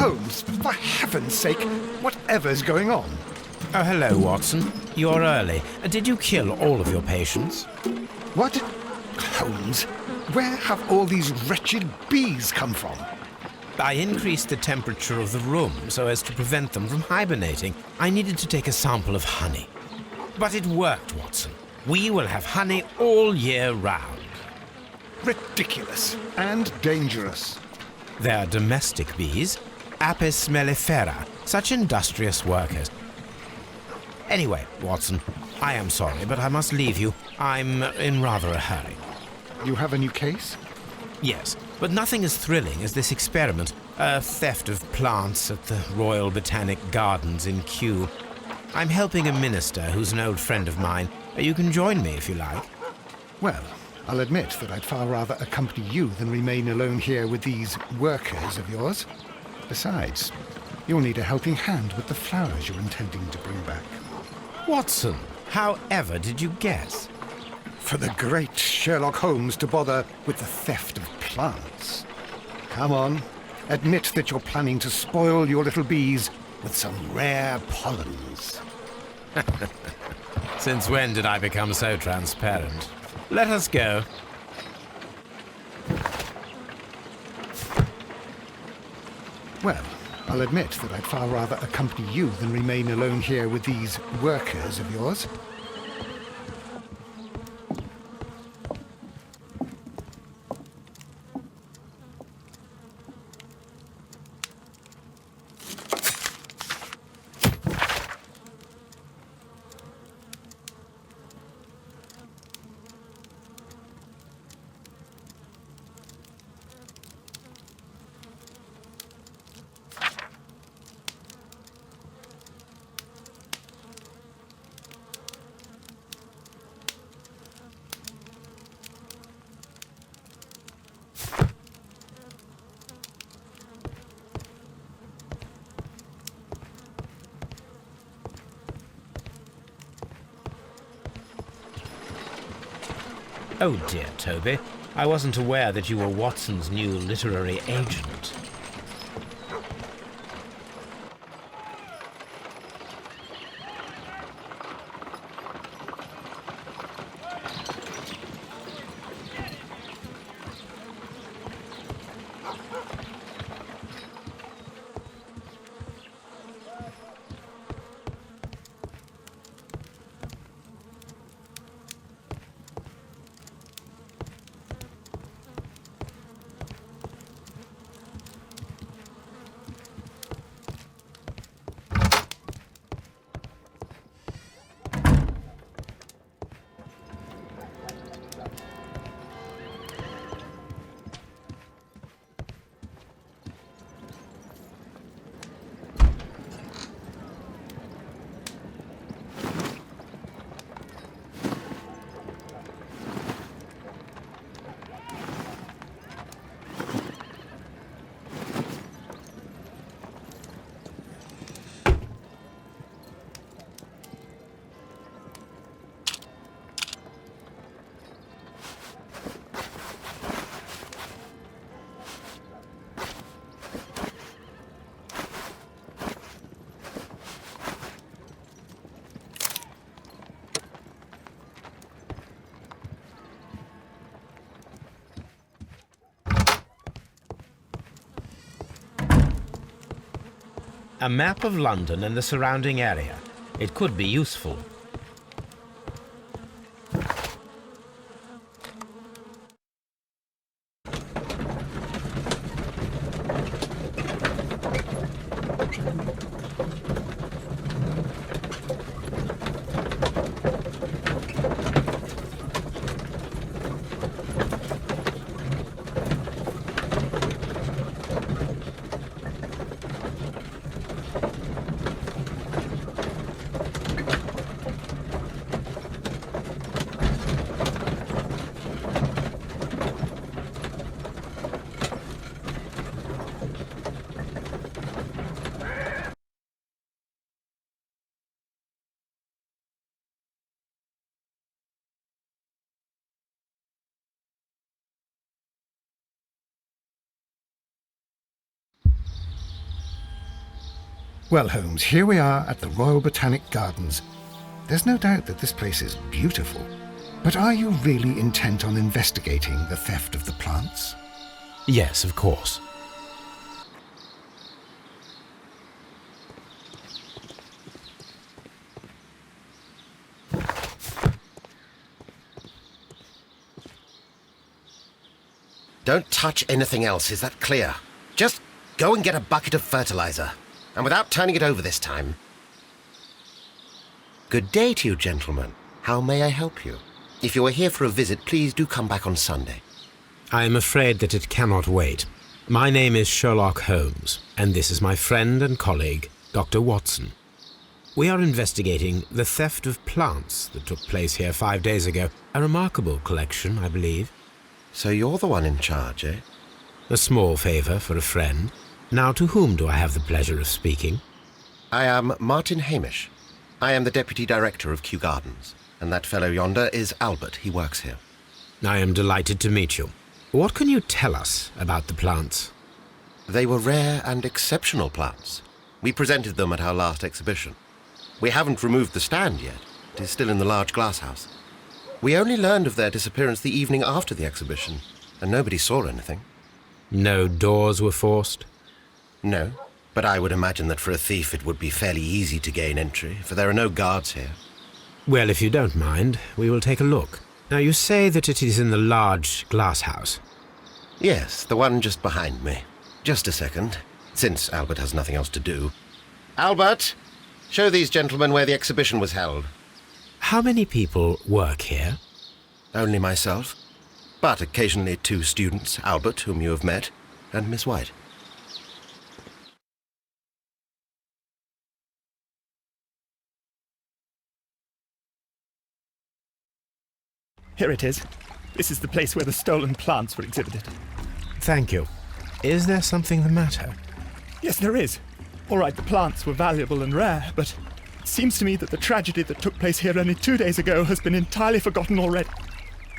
Holmes, for heaven's sake, whatever's going on? Oh, hello, Watson. You're early. Did you kill all of your patients? What? Holmes, where have all these wretched bees come from? I increased the temperature of the room so as to prevent them from hibernating. I needed to take a sample of honey. But it worked, Watson. We will have honey all year round. Ridiculous and dangerous. They're domestic bees, Apis mellifera, such industrious workers. Anyway, Watson, I am sorry, but I must leave you. I'm in rather a hurry. You have a new case? Yes, but nothing as thrilling as this experiment. A theft of plants at the Royal Botanic Gardens in Kew. I'm helping a minister who's an old friend of mine. You can join me if you like. Well, I'll admit that I'd far rather accompany you than remain alone here with these workers of yours. Besides, you'll need a helping hand with the flowers you're intending to bring back. Watson, however did you guess? For the great Sherlock Holmes to bother with the theft of plants. Come on, admit that you're planning to spoil your little bees with some rare pollens. Since when did I become so transparent? Let us go. Well, I'll admit that I'd far rather accompany you than remain alone here with these workers of yours. Oh dear, Toby. I wasn't aware that you were Watson's new literary agent. A map of London and the surrounding area. It could be useful. Well, Holmes, here we are at the Royal Botanic Gardens. There's no doubt that this place is beautiful. But are you really intent on investigating the theft of the plants? Yes, of course. Don't touch anything else, is that clear? Just go and get a bucket of fertilizer. And without turning it over this time. Good day to you, gentlemen. How may I help you? If you are here for a visit, please do come back on Sunday. I am afraid that it cannot wait. My name is Sherlock Holmes, and this is my friend and colleague, Dr. Watson. We are investigating the theft of plants that took place here 5 days ago. A remarkable collection, I believe. So you're the one in charge, eh? A small favour for a friend. Now, to whom do I have the pleasure of speaking? I am Martin Hamish. I am the Deputy Director of Kew Gardens. And that fellow yonder is Albert. He works here. I am delighted to meet you. What can you tell us about the plants? They were rare and exceptional plants. We presented them at our last exhibition. We haven't removed the stand yet. It is still in the large glass house. We only learned of their disappearance the evening after the exhibition, and nobody saw anything. No doors were forced? No, but I would imagine that for a thief it would be fairly easy to gain entry, for there are no guards here. Well, if you don't mind, we will take a look. Now, you say that it is in the large glass house. Yes, the one just behind me. Just a second, since Albert has nothing else to do. Albert, show these gentlemen where the exhibition was held. How many people work here? Only myself, but occasionally 2 students, Albert, whom you have met, and Miss White. Here it is. This is the place where the stolen plants were exhibited. Thank you. Is there something the matter? Yes, there is. All right, the plants were valuable and rare, but it seems to me that the tragedy that took place here only 2 days ago has been entirely forgotten already.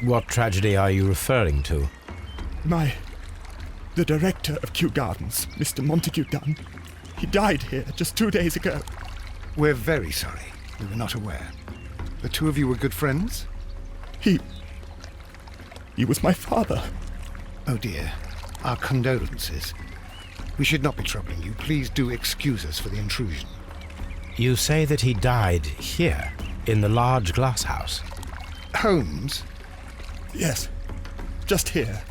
What tragedy are you referring to? The director of Kew Gardens, Mr. Montague Dunn, he died here just 2 days ago. We're very sorry. We were not aware. The two of you were good friends? He was my father. Oh dear. Our condolences. We should not be troubling you. Please do excuse us for the intrusion. You say that he died here, in the large glass house. Holmes? Yes, just here,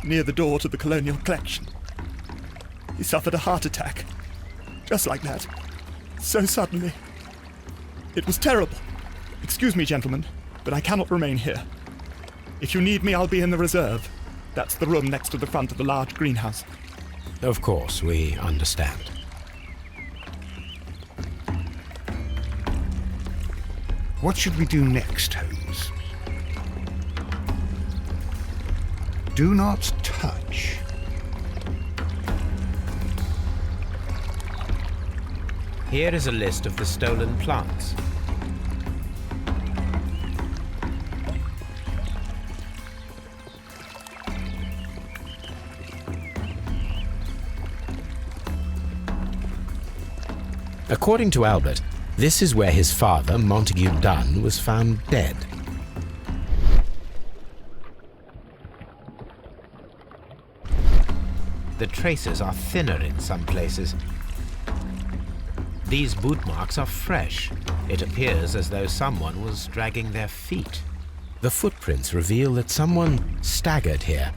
near the door to the colonial collection. He suffered a heart attack. Just like that. So suddenly. It was terrible. Excuse me, gentlemen, but I cannot remain here. If you need me, I'll be in the reserve. That's the room next to the front of the large greenhouse. Of course, we understand. What should we do next, Holmes? Do not touch. Here is a list of the stolen plants. According to Albert, this is where his father, Montague Dunn, was found dead. The traces are thinner in some places. These boot marks are fresh. It appears as though someone was dragging their feet. The footprints reveal that someone staggered here.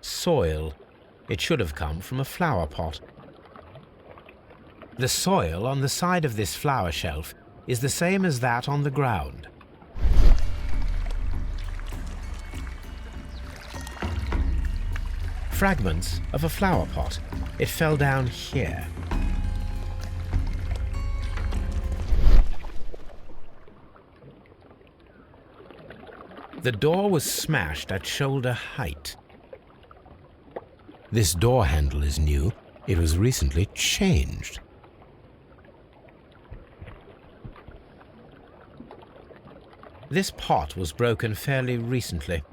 Soil. It should have come from a flower pot. The soil on the side of this flower shelf is the same as that on the ground. Fragments of a flower pot. It fell down here. The door was smashed at shoulder height. This door handle is new. It was recently changed. This pot was broken fairly recently.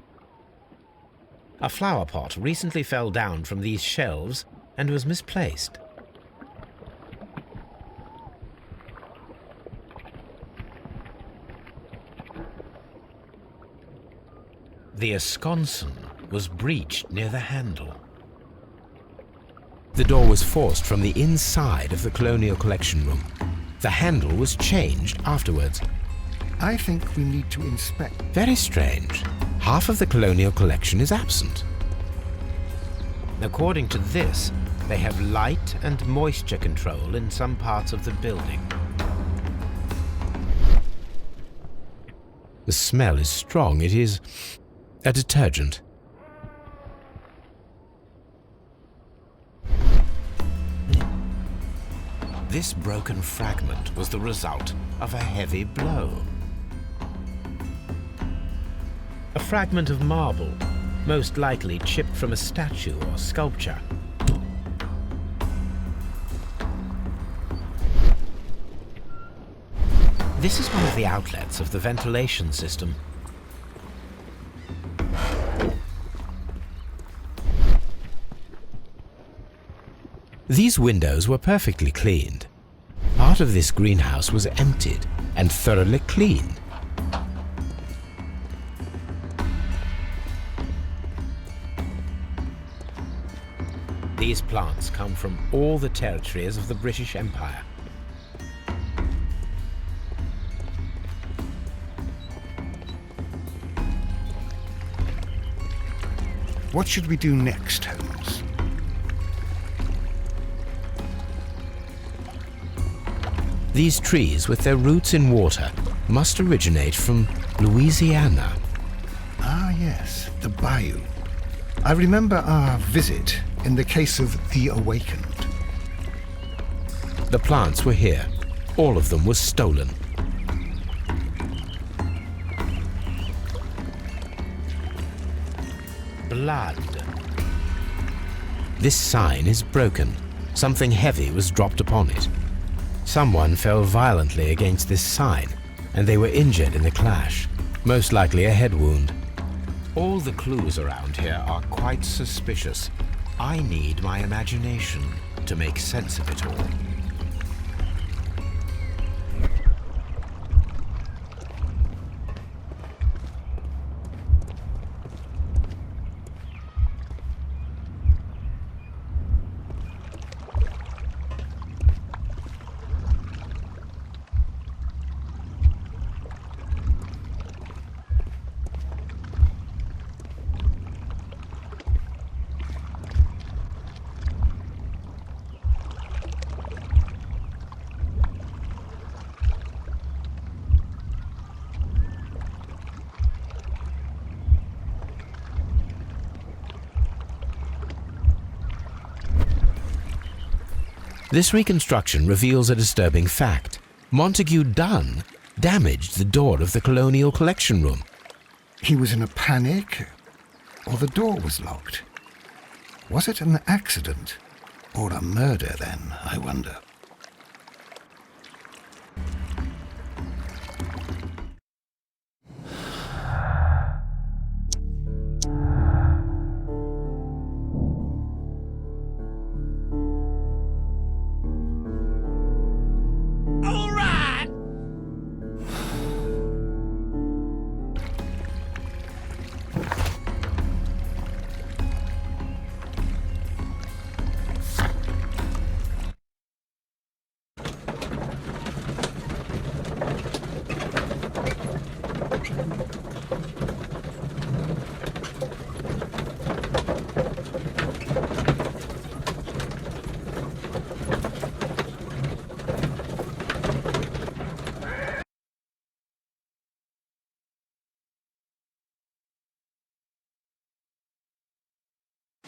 A flower pot recently fell down from these shelves and was misplaced. The esconsson was breached near the handle. The door was forced from the inside of the Colonial Collection room. The handle was changed afterwards. I think we need to inspect. Very strange. Half of the Colonial Collection is absent. According to this, they have light and moisture control in some parts of the building. The smell is strong. It is a detergent. This broken fragment was the result of a heavy blow. A fragment of marble, most likely chipped from a statue or sculpture. This is one of the outlets of the ventilation system. These windows were perfectly cleaned. Part of this greenhouse was emptied and thoroughly cleaned. These plants come from all the territories of the British Empire. What should we do next, Holmes? These trees, with their roots in water, must originate from Louisiana. Ah, yes, the bayou. I remember our visit in the case of the Awakened. The plants were here. All of them was stolen. Blood. This sign is broken. Something heavy was dropped upon it. Someone fell violently against this sign, and they were injured in the clash, most likely a head wound. All the clues around here are quite suspicious. I need my imagination to make sense of it all. This reconstruction reveals a disturbing fact. Montague Dunn damaged the door of the Colonial Collection room. He was in a panic, or the door was locked. Was it an accident, or a murder then, I wonder?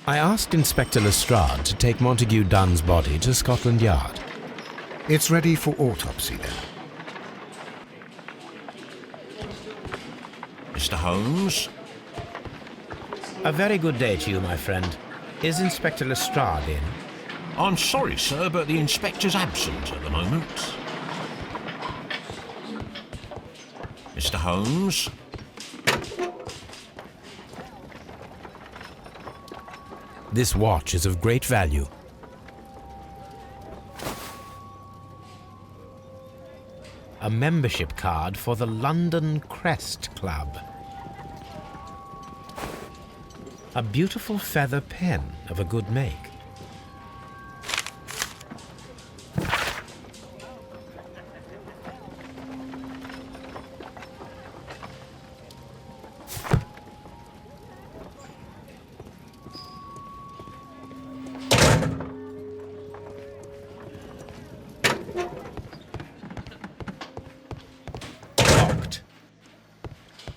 I asked Inspector Lestrade to take Montague Dunn's body to Scotland Yard. It's ready for autopsy then. Mr. Holmes? A very good day to you, my friend. Is Inspector Lestrade in? I'm sorry, sir, but the inspector's absent at the moment. Mr. Holmes? This watch is of great value. A membership card for the London Crest Club. A beautiful feather pen of a good make.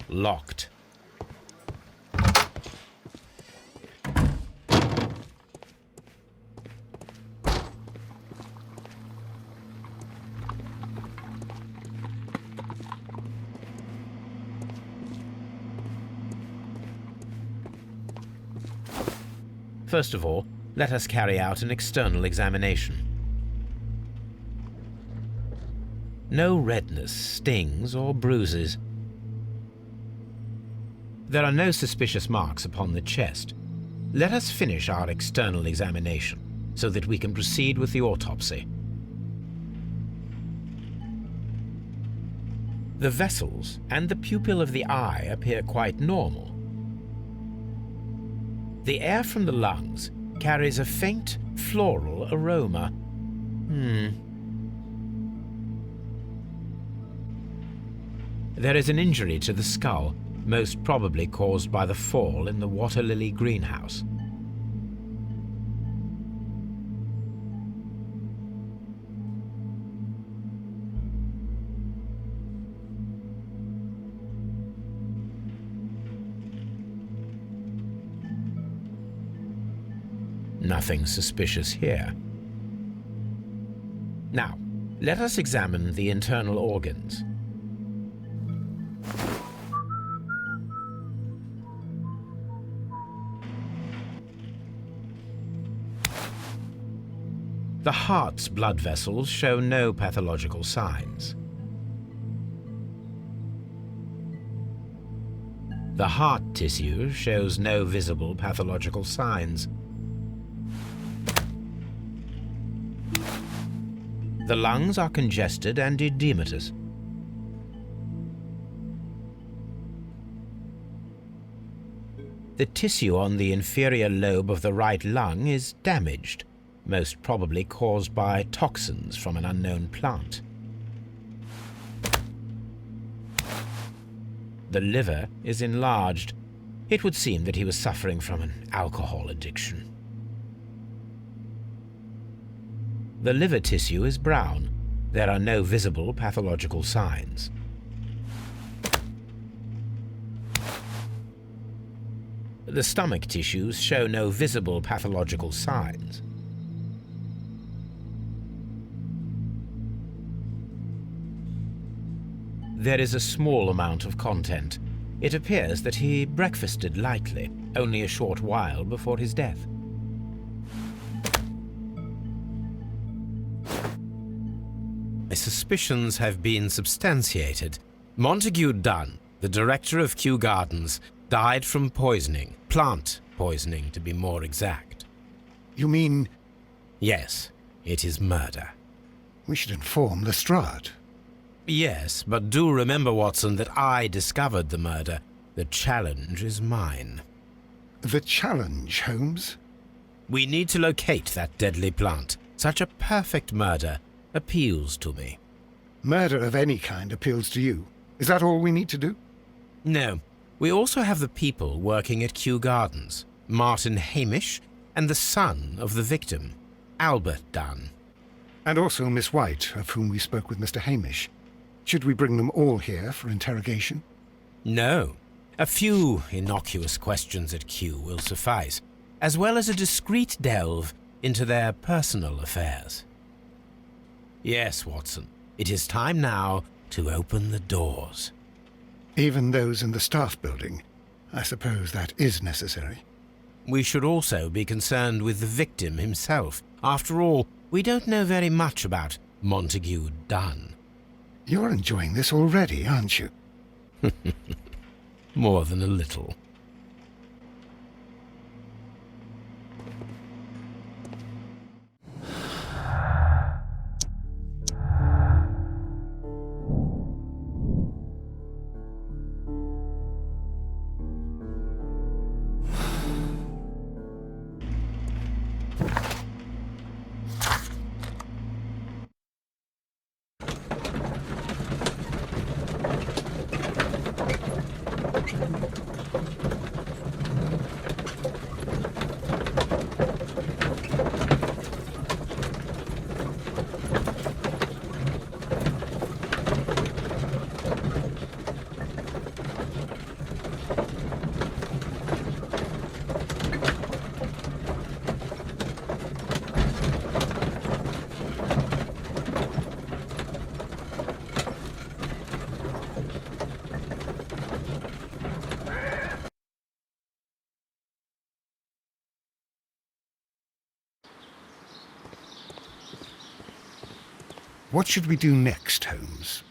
Locked. First of all, let us carry out an external examination. No redness, stings, or bruises. There are no suspicious marks upon the chest. Let us finish our external examination so that we can proceed with the autopsy. The vessels and the pupil of the eye appear quite normal. The air from the lungs carries a faint floral aroma. There is an injury to the skull, most probably caused by the fall in the water lily greenhouse. Nothing suspicious here. Now, let us examine the internal organs. The heart's blood vessels show no pathological signs. The heart tissue shows no visible pathological signs. The lungs are congested and edematous. The tissue on the inferior lobe of the right lung is damaged, most probably caused by toxins from an unknown plant. The liver is enlarged. It would seem that he was suffering from an alcohol addiction. The liver tissue is brown. There are no visible pathological signs. The stomach tissues show no visible pathological signs. There is a small amount of content. It appears that he breakfasted lightly, only a short while before his death. My suspicions have been substantiated. Montague Dunn, the director of Kew Gardens, died from poisoning. Plant poisoning, to be more exact. You mean... Yes, it is murder. We should inform Lestrade. Yes, but do remember, Watson, that I discovered the murder. The challenge is mine. The challenge, Holmes? We need to locate that deadly plant. Such a perfect murder appeals to me. Murder of any kind appeals to you. Is that all we need to do? No. We also have the people working at Kew Gardens. Martin Hamish and the son of the victim, Albert Dunn. And also Miss White, of whom we spoke with Mr. Hamish. Should we bring them all here for interrogation? No. A few innocuous questions at Kew will suffice, as well as a discreet delve into their personal affairs. Yes, Watson, it is time now to open the doors. Even those in the staff building. I suppose that is necessary. We should also be concerned with the victim himself. After all, we don't know very much about Montague Dunn. You're enjoying this already, aren't you? More than a little. What should we do next, Holmes?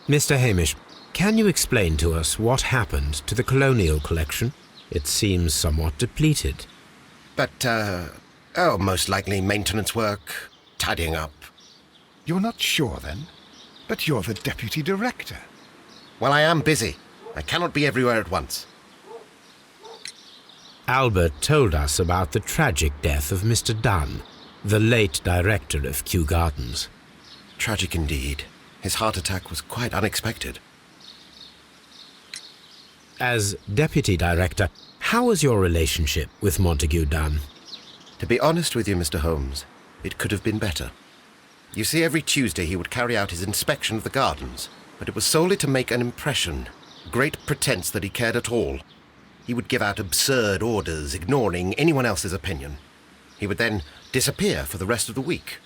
Mr. Hamish, can you explain to us what happened to the colonial collection? It seems somewhat depleted. But, most likely maintenance work, tidying up. You're not sure, then? But you're the deputy director. Well, I am busy. I cannot be everywhere at once. Albert told us about the tragic death of Mr. Dunn, the late director of Kew Gardens. Tragic indeed. His heart attack was quite unexpected. As deputy director, how was your relationship with Montague Dunn? To be honest with you, Mr. Holmes, it could have been better. You see, every Tuesday he would carry out his inspection of the gardens, but it was solely to make an impression, great pretense that he cared at all. He would give out absurd orders, ignoring anyone else's opinion. He would then disappear for the rest of the week.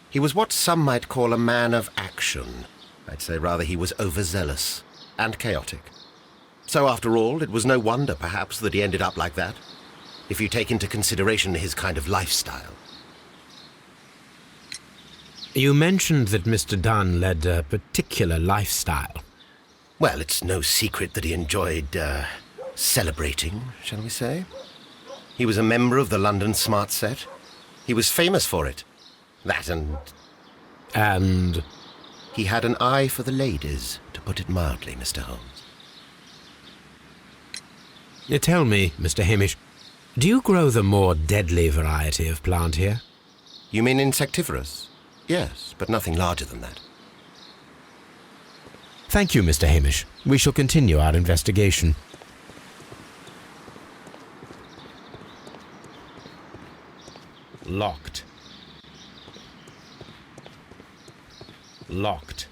He was what some might call a man of action. I'd say rather he was overzealous and chaotic. So after all, it was no wonder, perhaps, that he ended up like that, if you take into consideration his kind of lifestyle. You mentioned that Mr. Dunn led a particular lifestyle. Well, it's no secret that he enjoyed, celebrating, shall we say. He was a member of the London Smart Set. He was famous for it. That And? He had an eye for the ladies, to put it mildly, Mr. Holmes. Tell me, Mr. Hamish, do you grow the more deadly variety of plant here? You mean insectivorous? Yes, but nothing larger than that. Thank you, Mr. Hamish. We shall continue our investigation. Locked. Locked.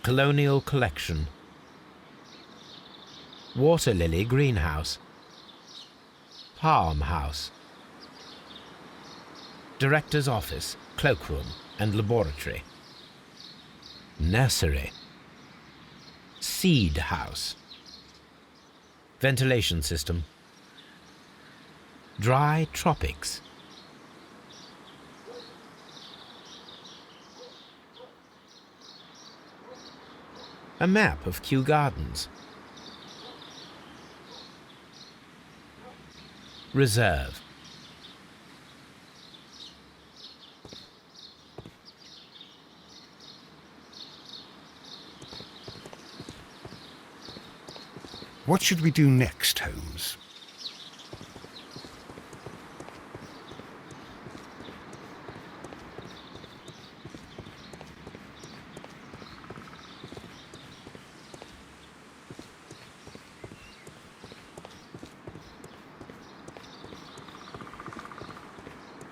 Colonial Collection. Water Lily Greenhouse. Palm House. Director's Office, Cloakroom and Laboratory. Nursery. Seed House. Ventilation System. Dry Tropics. A map of Kew Gardens. Reserve. What should we do next, Holmes?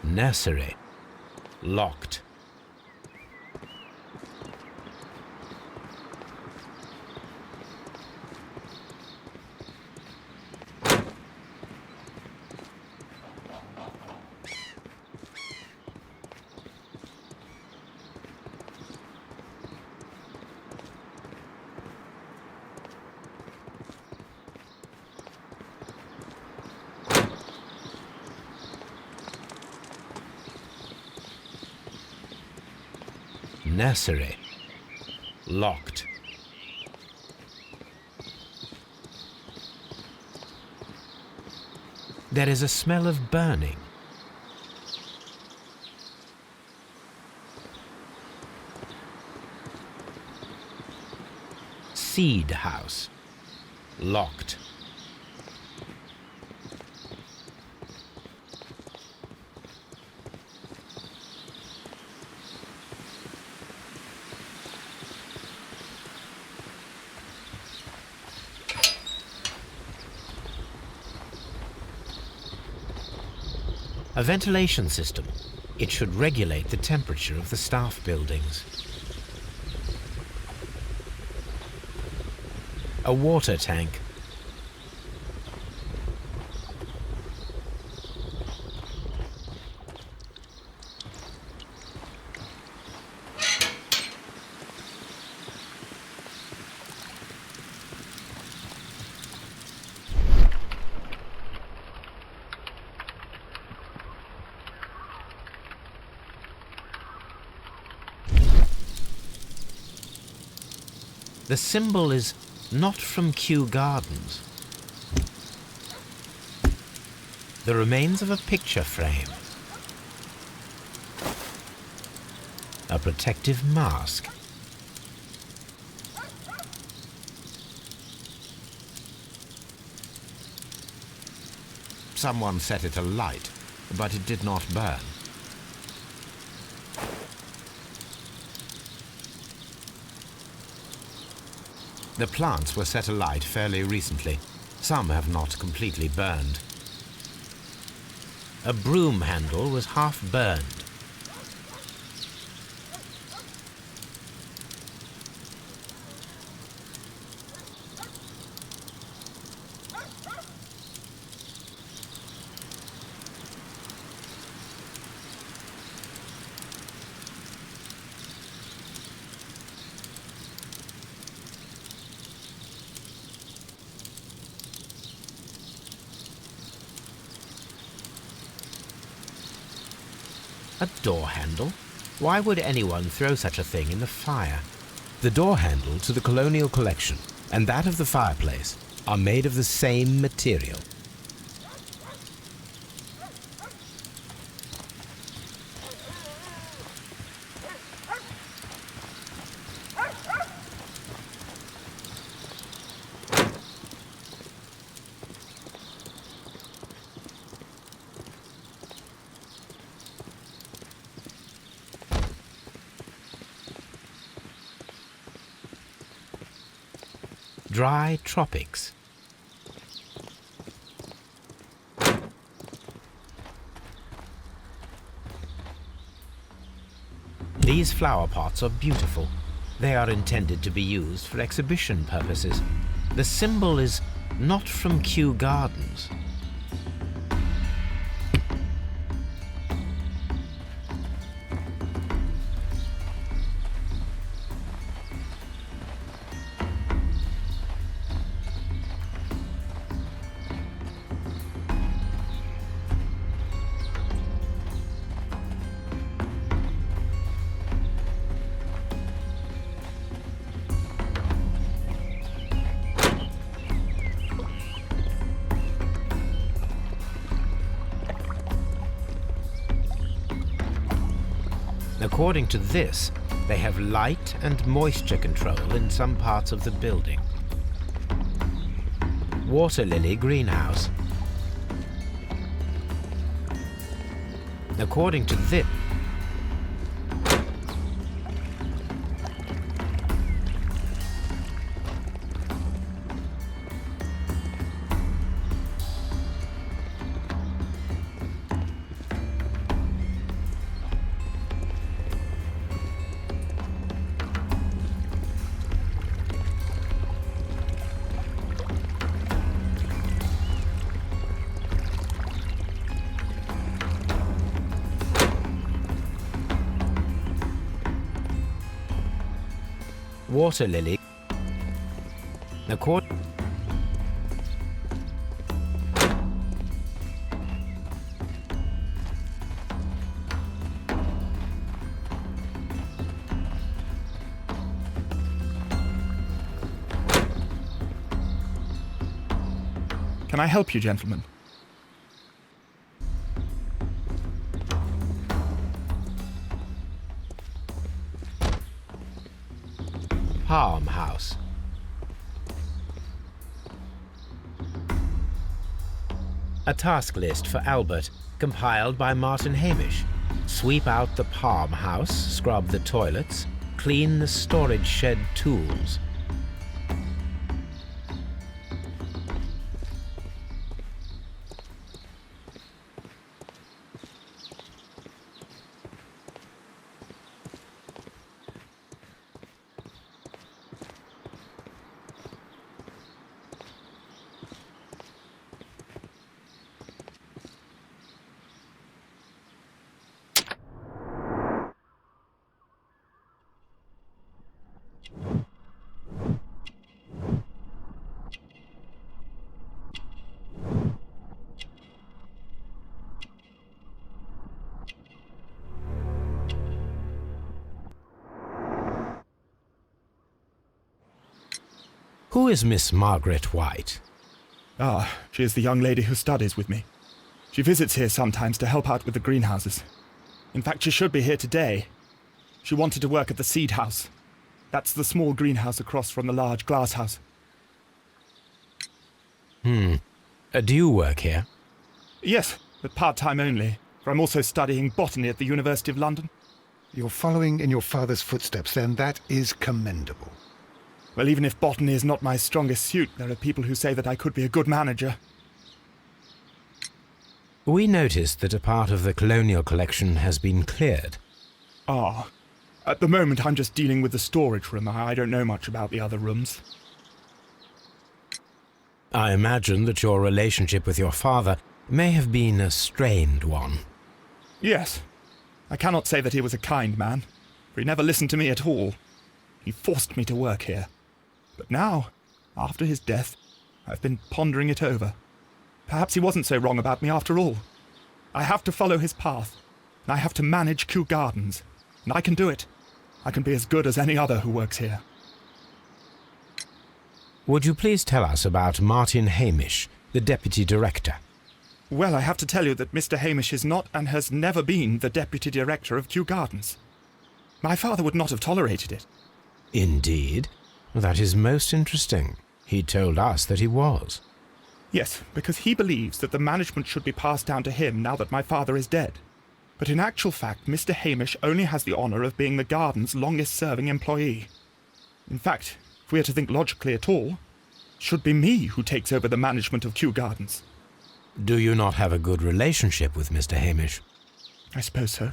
Nursery. Locked. Nursery. Locked. There is a smell of burning. Seed House. Locked. A ventilation system. It should regulate the temperature of the staff buildings. A water tank. The symbol is not from Kew Gardens. The remains of a picture frame. A protective mask. Someone set it alight, but it did not burn. The plants were set alight fairly recently. Some have not completely burned. A broom handle was half burned. A door handle? Why would anyone throw such a thing in the fire? The door handle to the colonial collection and that of the fireplace are made of the same material. Dry tropics. These flower pots are beautiful. They are intended to be used for exhibition purposes. The symbol is not from Kew Gardens. According to this, they have light and moisture control in some parts of the building. Water lily greenhouse. According to this, water lily. Can I help you, gentlemen? Palm house. A task list for Albert, compiled by Martin Hamish. Sweep out the palm house, scrub the toilets, clean the storage shed tools. Who is Miss Margaret White? Ah, she is the young lady who studies with me. She visits here sometimes to help out with the greenhouses. In fact, she should be here today. She wanted to work at the seed house. That's the small greenhouse across from the large glass house. Do you work here? Yes, but part-time only, for I'm also studying botany at the University of London. You're following in your father's footsteps, then. That is commendable. Well, even if botany is not my strongest suit, there are people who say that I could be a good manager. We noticed that a part of the colonial collection has been cleared. Ah, at the moment I'm just dealing with the storage room. I don't know much about the other rooms. I imagine that your relationship with your father may have been a strained one. Yes. I cannot say that he was a kind man, for he never listened to me at all. He forced me to work here. But now, after his death, I've been pondering it over. Perhaps he wasn't so wrong about me after all. I have to follow his path, and I have to manage Kew Gardens, and I can do it. I can be as good as any other who works here. Would you please tell us about Martin Hamish, the deputy director? Well, I have to tell you that Mr. Hamish is not and has never been the deputy director of Kew Gardens. My father would not have tolerated it. Indeed? That is most interesting. He told us that he was. Yes, because he believes that the management should be passed down to him now that my father is dead. But in actual fact, Mr. Hamish only has the honour of being the garden's longest-serving employee. In fact, if we are to think logically at all, it should be me who takes over the management of Kew Gardens. Do you not have a good relationship with Mr. Hamish? I suppose so.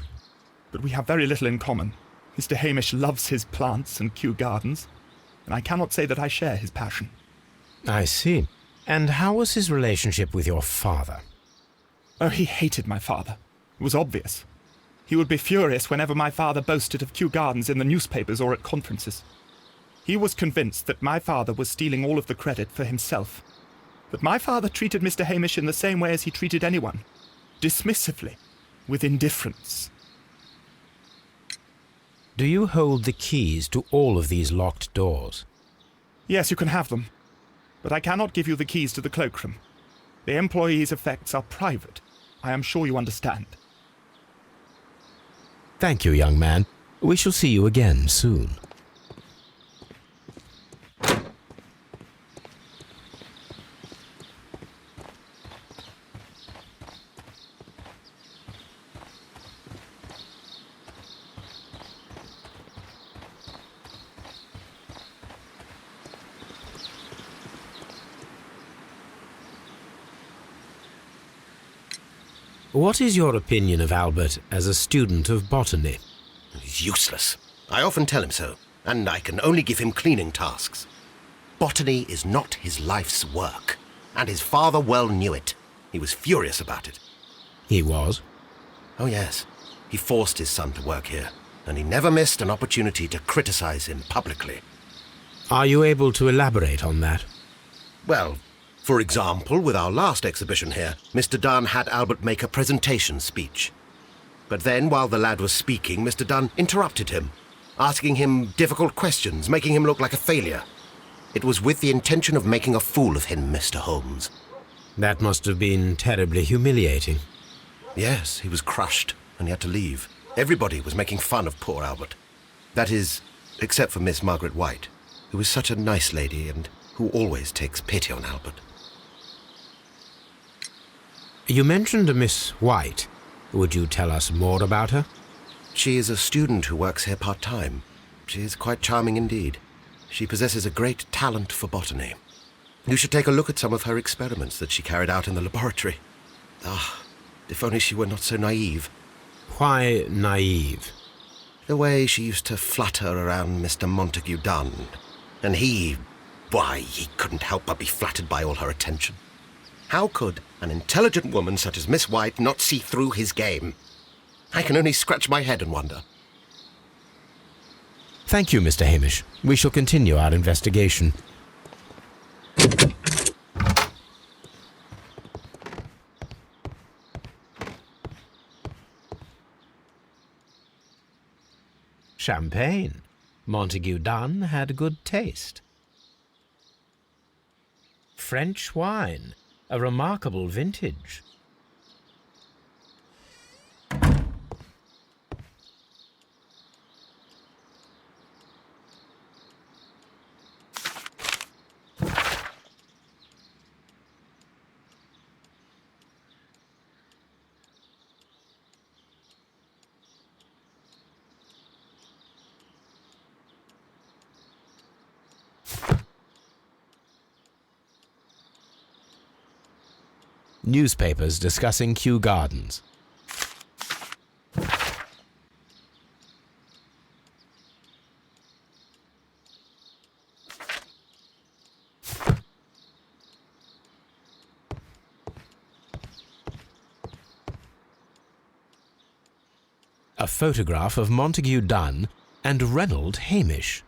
But we have very little in common. Mr. Hamish loves his plants and Kew Gardens, and I cannot say that I share his passion. I see. And how was his relationship with your father? Oh, he hated my father. It was obvious. He would be furious whenever my father boasted of Kew Gardens in the newspapers or at conferences. He was convinced that my father was stealing all of the credit for himself. But my father treated Mr. Hamish in the same way as he treated anyone. Dismissively. With indifference. Do you hold the keys to all of these locked doors? Yes, you can have them. But I cannot give you the keys to the cloakroom. The employees' effects are private. I am sure you understand. Thank you, young man. We shall see you again soon. What is your opinion of Albert as a student of botany? He's useless. I often tell him so, and I can only give him cleaning tasks. Botany is not his life's work, and his father well knew it. He was furious about it. He was? Oh yes, he forced his son to work here, and he never missed an opportunity to criticize him publicly. Are you able to elaborate on that? Well, for example, with our last exhibition here, Mr. Dunn had Albert make a presentation speech. But then, while the lad was speaking, Mr. Dunn interrupted him, asking him difficult questions, making him look like a failure. It was with the intention of making a fool of him, Mr. Holmes. That must have been terribly humiliating. Yes, he was crushed, and he had to leave. Everybody was making fun of poor Albert. That is, except for Miss Margaret White, who is such a nice lady and who always takes pity on Albert. You mentioned a Miss White. Would you tell us more about her? She is a student who works here part-time. She is quite charming indeed. She possesses a great talent for botany. You should take a look at some of her experiments that she carried out in the laboratory. Ah, if only she were not so naive. Why naive? The way she used to flutter around Mr. Montague Dunn. And he couldn't help but be flattered by all her attention. How could an intelligent woman such as Miss White not see through his game? I can only scratch my head and wonder. Thank you, Mr. Hamish. We shall continue our investigation. Champagne. Montague Dunn had good taste. French wine, a remarkable vintage. Newspapers discussing Kew Gardens. A photograph of Montague Dunn and Reynold Hamish.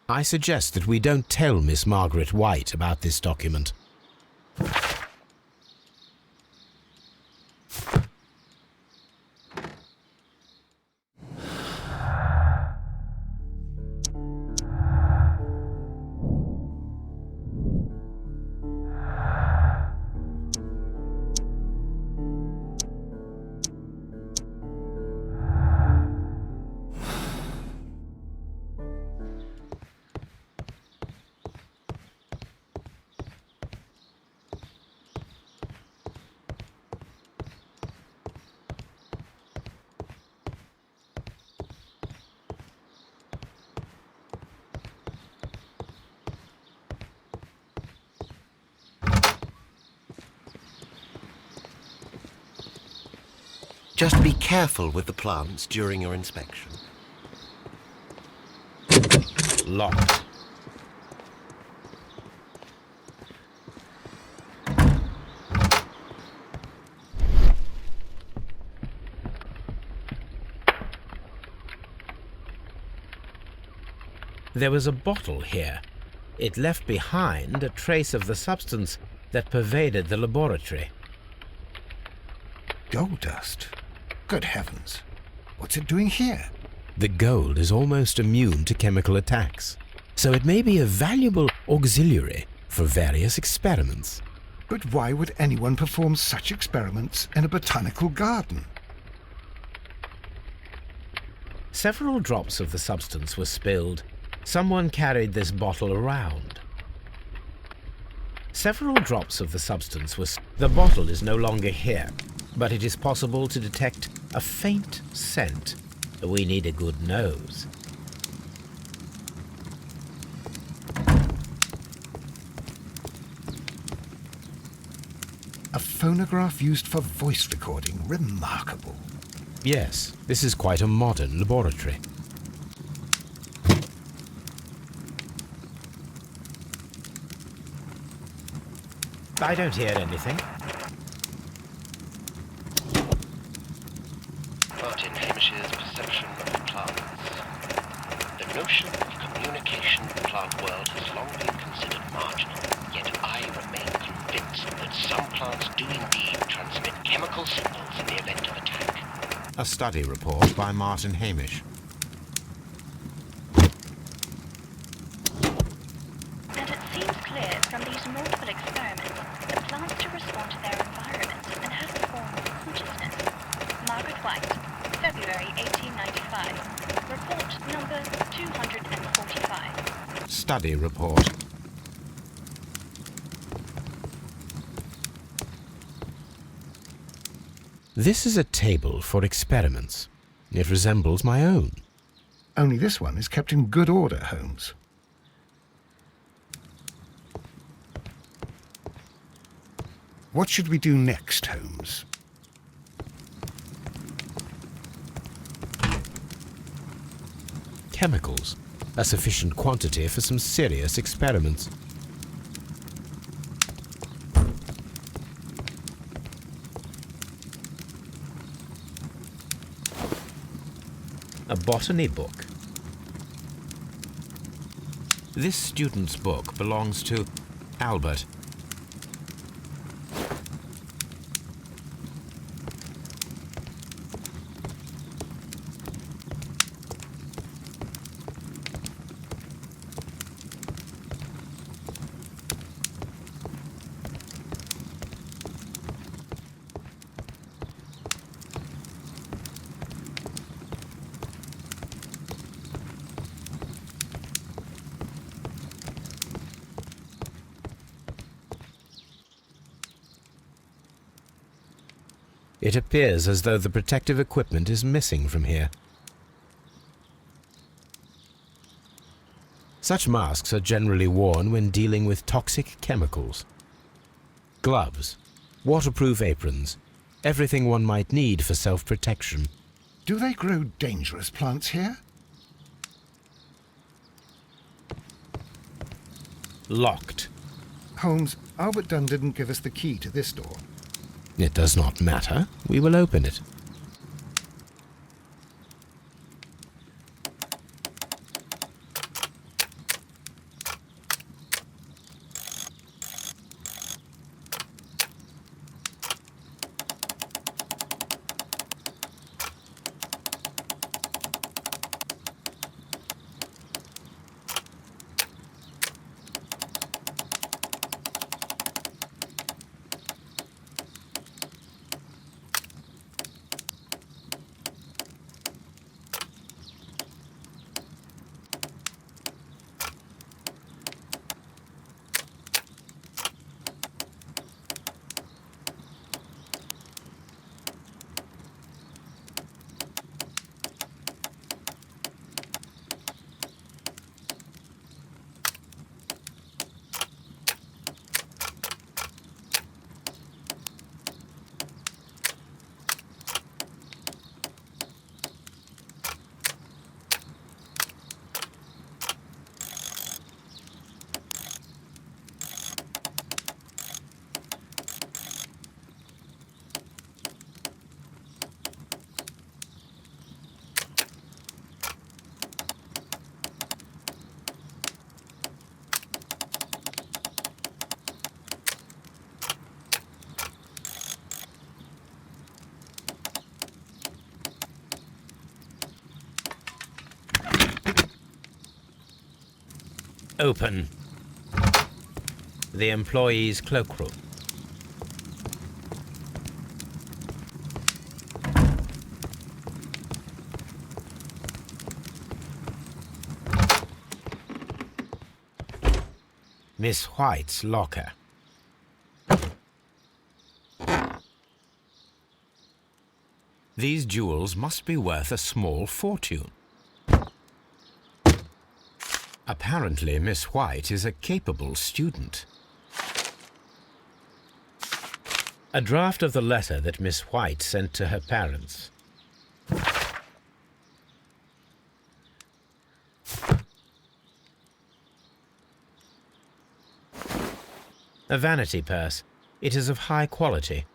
I suggest that we don't tell Miss Margaret White about this document. Just be careful with the plants during your inspection. Locked. There was a bottle here. It left behind a trace of the substance that pervaded the laboratory. Gold dust? Good heavens. What's it doing here? The gold is almost immune to chemical attacks, so it may be a valuable auxiliary for various experiments. But why would anyone perform such experiments in a botanical garden? Several drops of the substance were spilled. Someone carried this bottle around. Several drops of the substance was... The bottle is no longer here, but it is possible to detect a faint scent. We need a good nose. A phonograph used for voice recording. Remarkable. Yes, this is quite a modern laboratory. I don't hear anything. Martin Hamish's perception of plants. The notion of communication in the plant world has long been considered marginal, yet I remain convinced that some plants do indeed transmit chemical signals in the event of attack. A study report by Martin Hamish. And it seems clear from these multiple experiments that plants do respond to their environment and have a form of consciousness. Margaret White, February 1895. Report number 245. Study report. This is a table for experiments. It resembles my own. Only this one is kept in good order, Holmes. What should we do next, Holmes? Chemicals. A sufficient quantity for some serious experiments. A botany book. This student's book belongs to Albert. It appears as though the protective equipment is missing from here. Such masks are generally worn when dealing with toxic chemicals. Gloves, waterproof aprons, everything one might need for self-protection. Do they grow dangerous plants here? Locked. Holmes, Albert Dunn didn't give us the key to this door. It does not matter. We will open it. Open. The employee's cloakroom. Miss White's locker. These jewels must be worth a small fortune. Apparently, Miss White is a capable student. A draft of the letter that Miss White sent to her parents. A vanity purse. It is of high quality.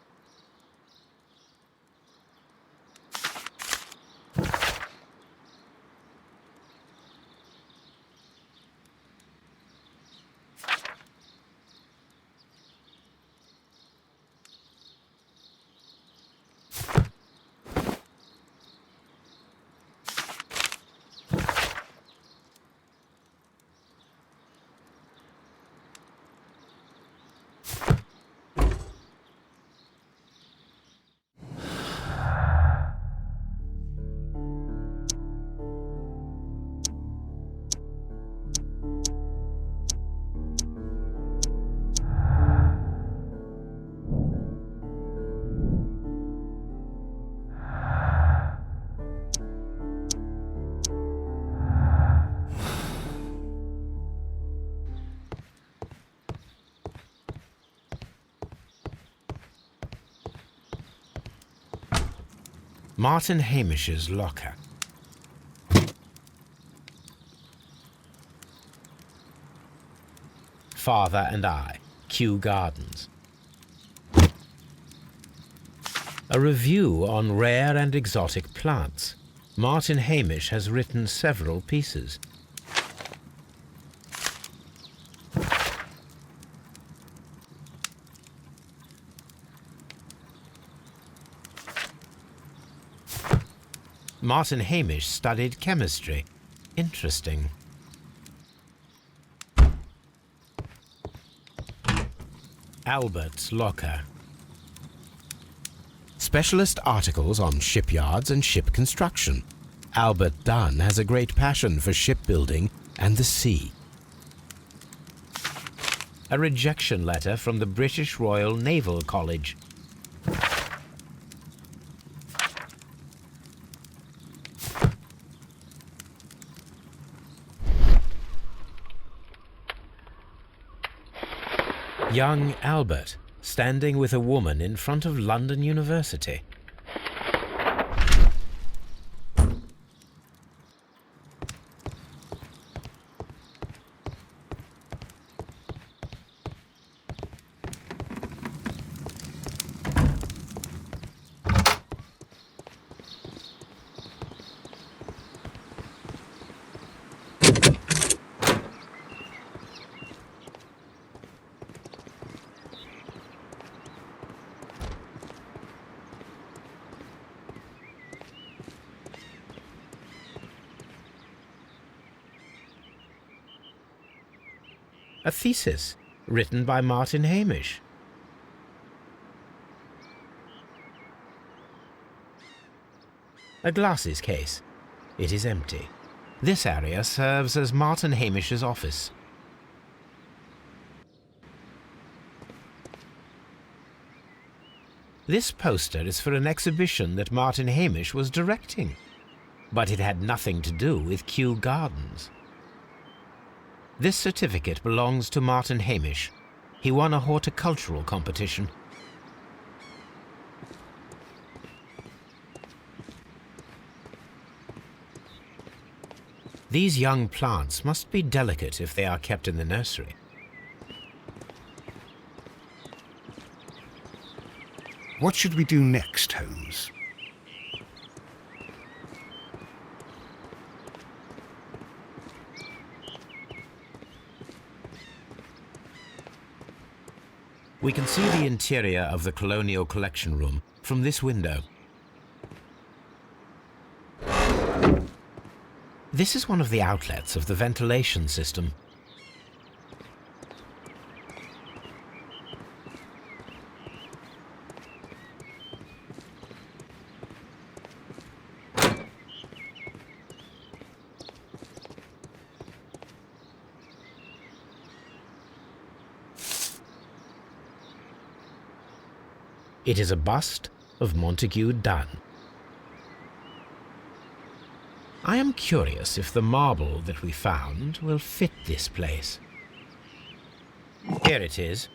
Martin Hamish's locker. Father and I, Kew Gardens. A review on rare and exotic plants. Martin Hamish has written several pieces. Martin Hamish studied chemistry. Interesting. Albert's locker. Specialist articles on shipyards and ship construction. Albert Dunn has a great passion for shipbuilding and the sea. A rejection letter from the British Royal Naval College. Young Albert, standing with a woman in front of London University. A thesis written by Martin Hamish. A glasses case. It is empty. This area serves as Martin Hamish's office. This poster is for an exhibition that Martin Hamish was directing, but it had nothing to do with Kew Gardens. This certificate belongs to Martin Hamish. He won a horticultural competition. These young plants must be delicate if they are kept in the nursery. What should we do next, Holmes? We can see the interior of the Colonial Collection Room from this window. This is one of the outlets of the ventilation system. It is a bust of Montague Dunn. I am curious if the marble that we found will fit this place. Here it is.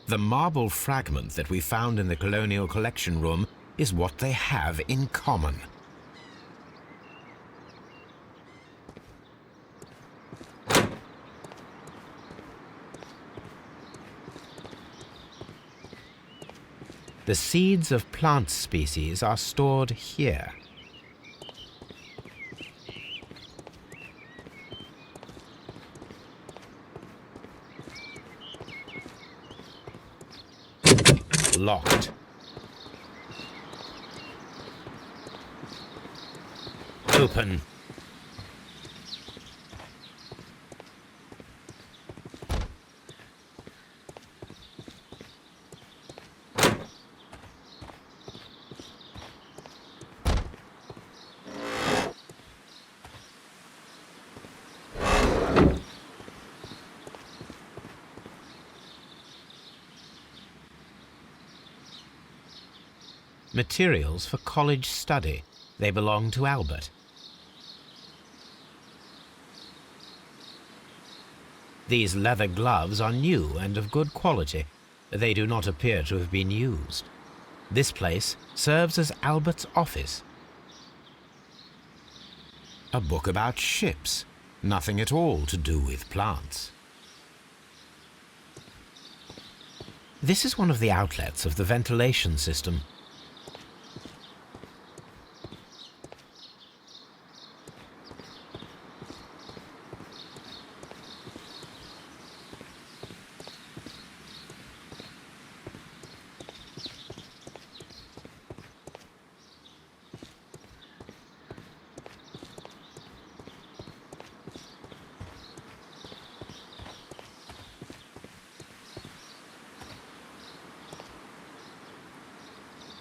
The marble fragment that we found in the Colonial Collection Room is what they have in common. The seeds of plant species are stored here. Locked. Open. Materials for college study. They belong to Albert. These leather gloves are new and of good quality. They do not appear to have been used. This place serves as Albert's office. A book about ships. Nothing at all to do with plants. This is one of the outlets of the ventilation system.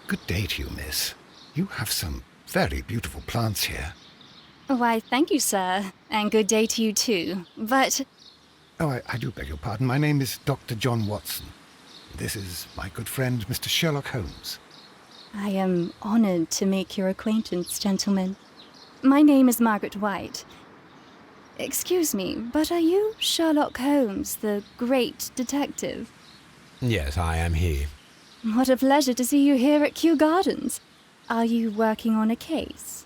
Good day to you, miss. You have some very beautiful plants here. Why, thank you, sir. And good day to you, too. But... Oh, I do beg your pardon. My name is Dr. John Watson. This is my good friend, Mr. Sherlock Holmes. I am honored to make your acquaintance, gentlemen. My name is Margaret White. Excuse me, but are you Sherlock Holmes, the great detective? Yes, I am he. What a pleasure to see you here at Kew Gardens. Are you working on a case?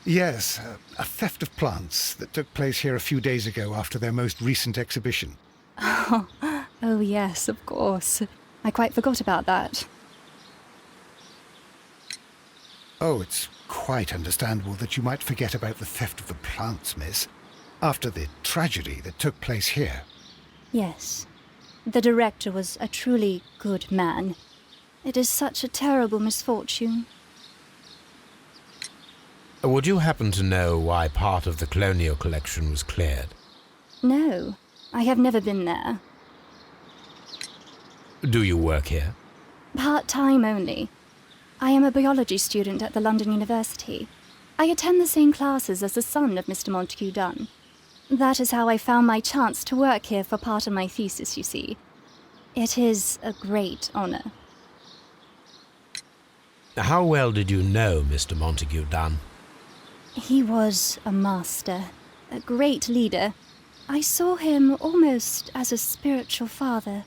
Yes, a theft of plants that took place here a few days ago after their most recent exhibition. Oh yes, of course. I quite forgot about that. Oh, it's quite understandable that you might forget about the theft of the plants, miss, after the tragedy that took place here. Yes. The director was a truly good man. It is such a terrible misfortune. Would you happen to know why part of the Colonial Collection was cleared? No, I have never been there. Do you work here? Part-time only. I am a biology student at the London University. I attend the same classes as the son of Mr. Montague Dunn. That is how I found my chance to work here for part of my thesis, you see. It is a great honor. How well did you know Mr. Montague Dunn? He was a master, a great leader. I saw him almost as a spiritual father.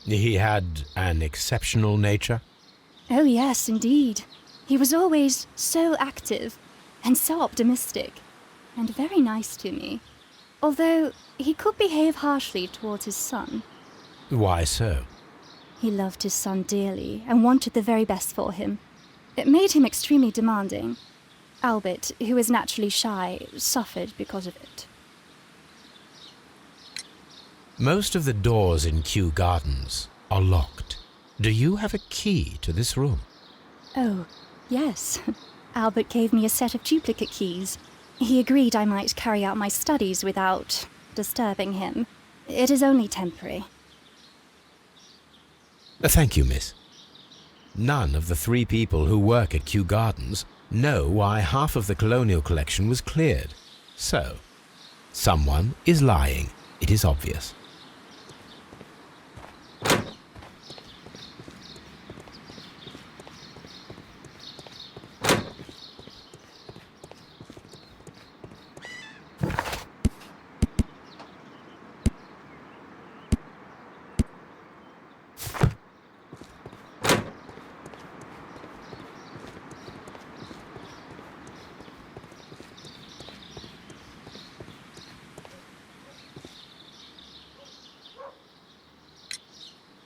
He had an exceptional nature? Oh yes, indeed. He was always so active and so optimistic, and very nice to me. Although he could behave harshly towards his son. Why so? He loved his son dearly and wanted the very best for him. It made him extremely demanding. Albert, who is naturally shy, suffered because of it. Most of the doors in Kew Gardens are locked. Do you have a key to this room? Oh, yes. Albert gave me a set of duplicate keys. He agreed I might carry out my studies without disturbing him. It is only temporary. Thank you, miss. None of the 3 people who work at Kew Gardens know why half of the colonial collection was cleared. So, someone is lying. It is obvious.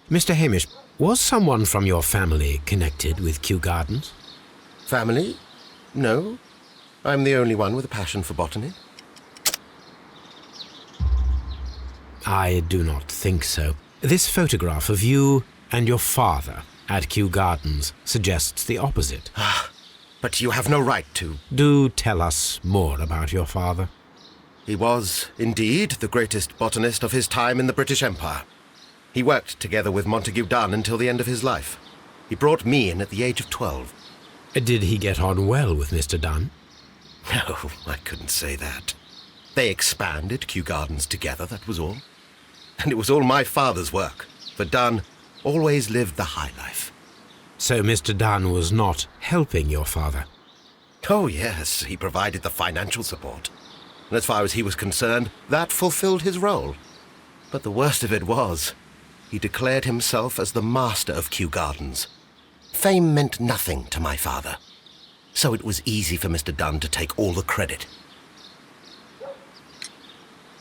Mr. Hamish, was someone from your family connected with Kew Gardens? Family? No. I'm the only one with a passion for botany. I do not think so. This photograph of you and your father at Kew Gardens suggests the opposite. But you have no right to. Do tell us more about your father. He was, indeed, the greatest botanist of his time in the British Empire. He worked together with Montague Dunn until the end of his life. He brought me in at the age of 12. Did he get on well with Mr. Dunn? No, I couldn't say that. They expanded Kew Gardens together, that was all. And it was all my father's work, for Dunn always lived the high life. So Mr. Dunn was not helping your father? Oh, yes, he provided the financial support. And as far as he was concerned, that fulfilled his role. But the worst of it was, he declared himself as the master of Kew Gardens. Fame meant nothing to my father, so it was easy for Mr. Dunn to take all the credit.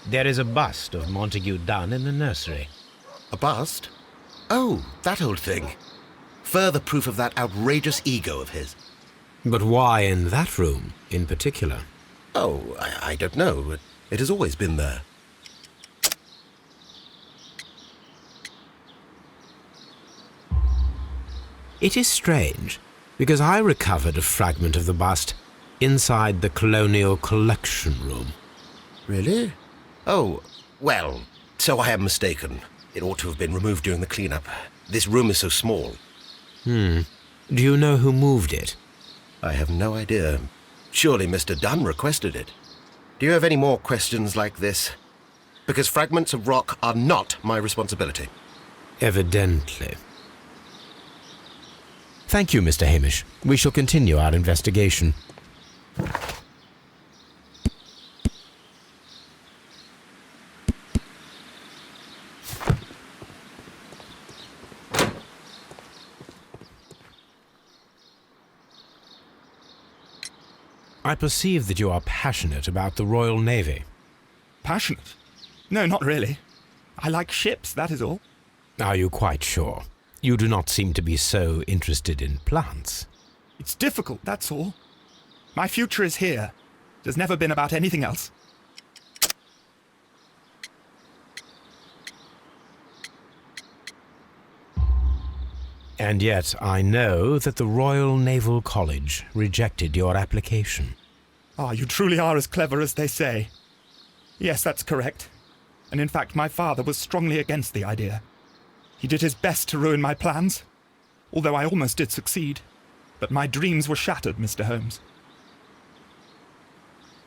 There is a bust of Montague Dunn in the nursery. A bust? Oh, that old thing. Further proof of that outrageous ego of his. But why in that room in particular? Oh, I don't know. It has always been there. It is strange, because I recovered a fragment of the bust inside the Colonial Collection Room. Really? Oh, well, so I am mistaken. It ought to have been removed during the cleanup. This room is so small. Do you know who moved it? I have no idea. Surely Mr. Dunn requested it. Do you have any more questions like this? Because fragments of rock are not my responsibility. Evidently. Thank you, Mr. Hamish. We shall continue our investigation. I perceive that you are passionate about the Royal Navy. Passionate? No, not really. I like ships, that is all. Are you quite sure? You do not seem to be so interested in plants. It's difficult, that's all. My future is here. It has never been about anything else. And yet I know that the Royal Naval College rejected your application. Ah, you truly are as clever as they say. Yes, that's correct. And in fact, my father was strongly against the idea. He did his best to ruin my plans, although I almost did succeed. But my dreams were shattered, Mr. Holmes.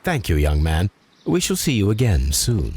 Thank you, young man. We shall see you again soon.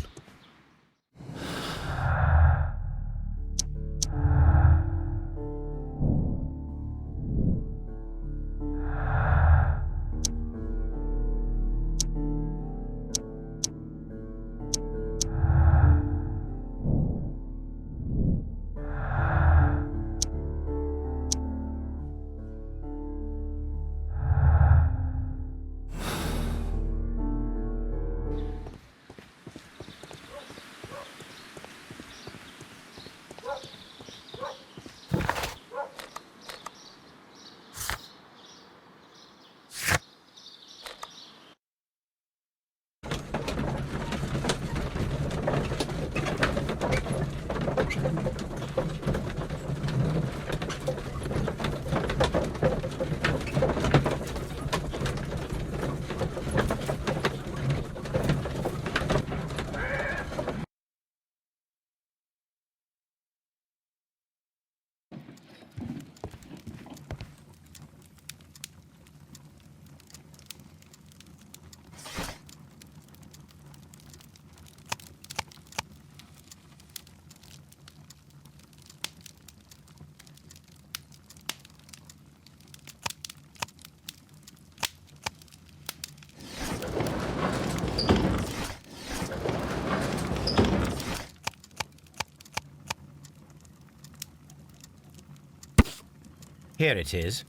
Here it is.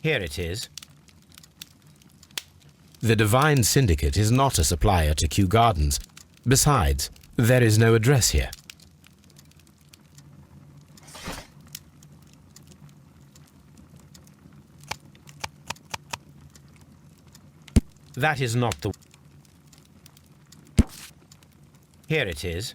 Here it is. The Divine Syndicate is not a supplier to Kew Gardens. Besides, there is no address here. That is not the... Here it is.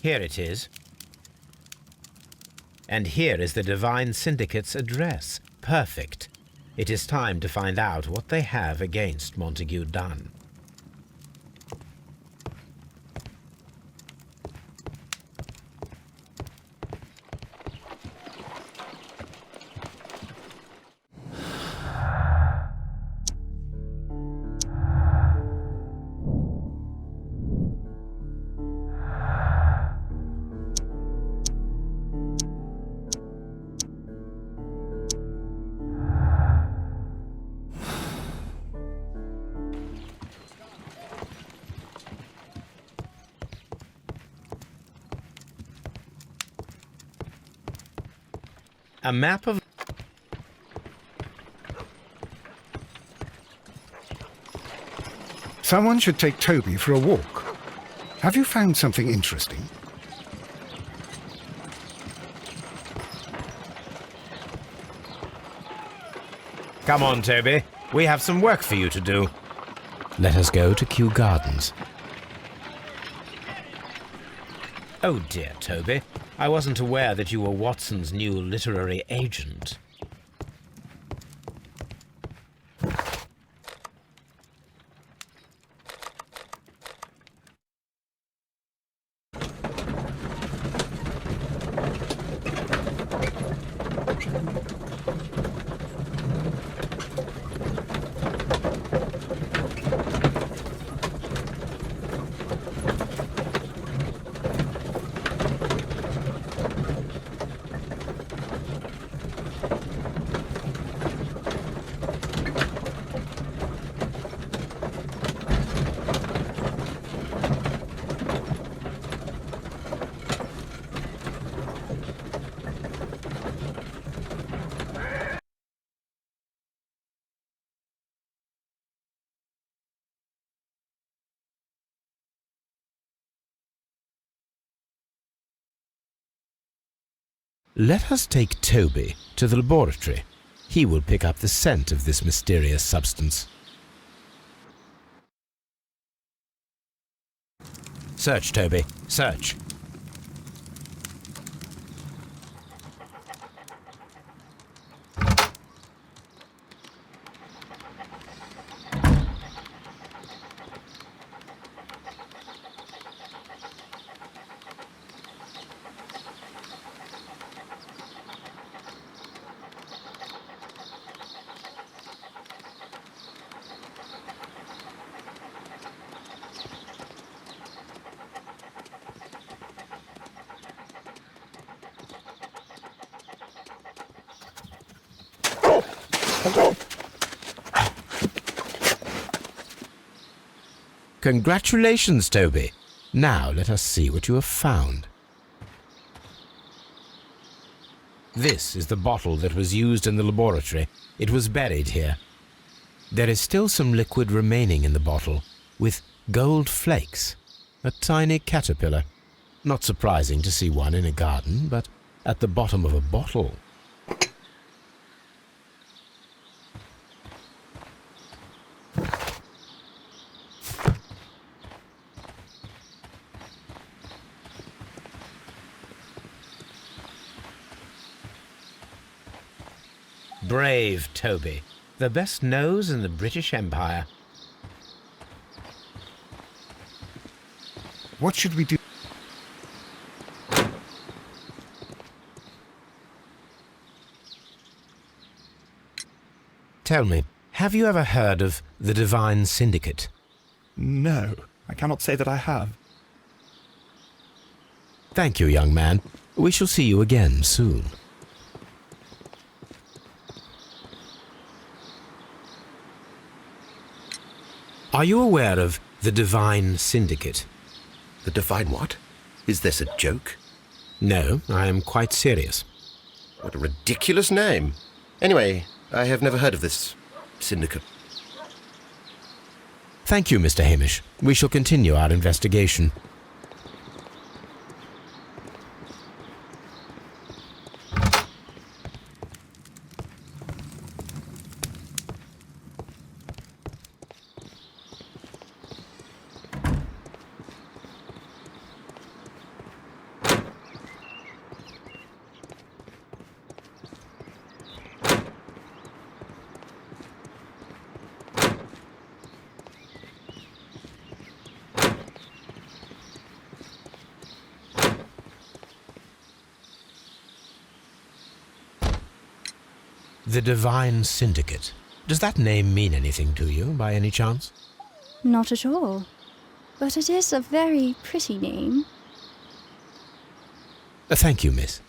Here it is. And here is the Divine Syndicate's address. Perfect. It is time to find out what they have against Montague Dunn. A map of... Someone should take Toby for a walk. Have you found something interesting? Come on, Toby. We have some work for you to do. Let us go to Kew Gardens. Oh dear, Toby. I wasn't aware that you were Watson's new literary agent. Let us take Toby to the laboratory. He will pick up the scent of this mysterious substance. Search, Toby. Search. Congratulations, Toby. Now let us see what you have found. This is the bottle that was used in the laboratory. It was buried here. There is still some liquid remaining in the bottle, with gold flakes. A tiny caterpillar. Not surprising to see one in a garden, but at the bottom of a bottle. Brave Toby. The best nose in the British Empire. What should we do? Tell me, have you ever heard of the Divine Syndicate? No, I cannot say that I have. Thank you, young man. We shall see you again soon. Are you aware of the Divine Syndicate? The Divine what? Is this a joke? No, I am quite serious. What a ridiculous name. Anyway, I have never heard of this syndicate. Thank you, Mr. Hamish. We shall continue our investigation. The Divine Syndicate. Does that name mean anything to you, by any chance? Not at all. But it is a very pretty name. Thank you, miss.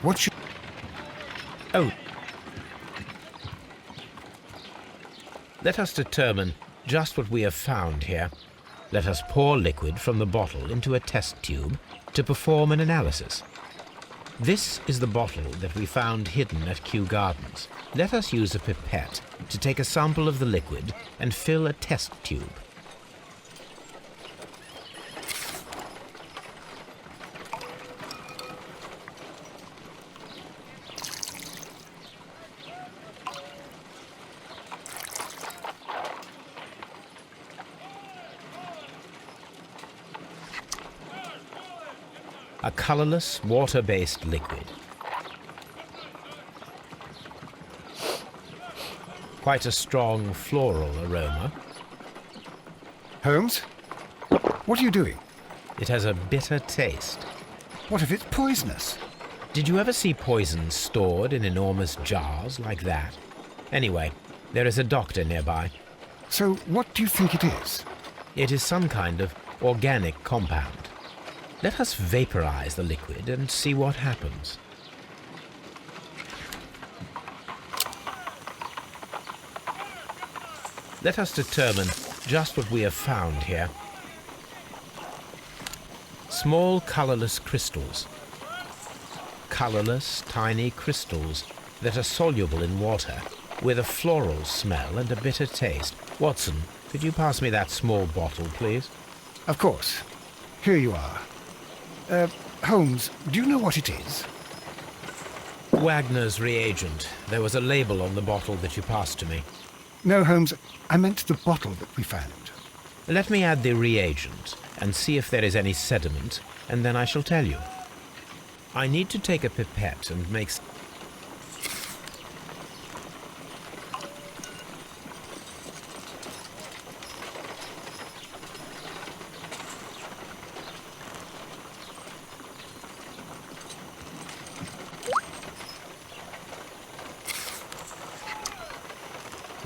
What should... Oh. Let us determine just what we have found here. Let us pour liquid from the bottle into a test tube to perform an analysis. This is the bottle that we found hidden at Kew Gardens. Let us use a pipette to take a sample of the liquid and fill a test tube. A colorless, water-based liquid. Quite a strong floral aroma. Holmes? What are you doing? It has a bitter taste. What if it's poisonous? Did you ever see poison stored in enormous jars like that? Anyway, there is a doctor nearby. So what do you think it is? It is some kind of organic compound. Let us vaporize the liquid and see what happens. Let us determine just what we have found here. Small colorless crystals. Colorless, tiny crystals that are soluble in water, with a floral smell and a bitter taste. Watson, could you pass me that small bottle, please? Of course. Here you are. Holmes, do you know what it is? Wagner's reagent. There was a label on the bottle that you passed to me. No, Holmes, I meant the bottle that we found. Let me add the reagent and see if there is any sediment, and then I shall tell you. I need to take a pipette and make...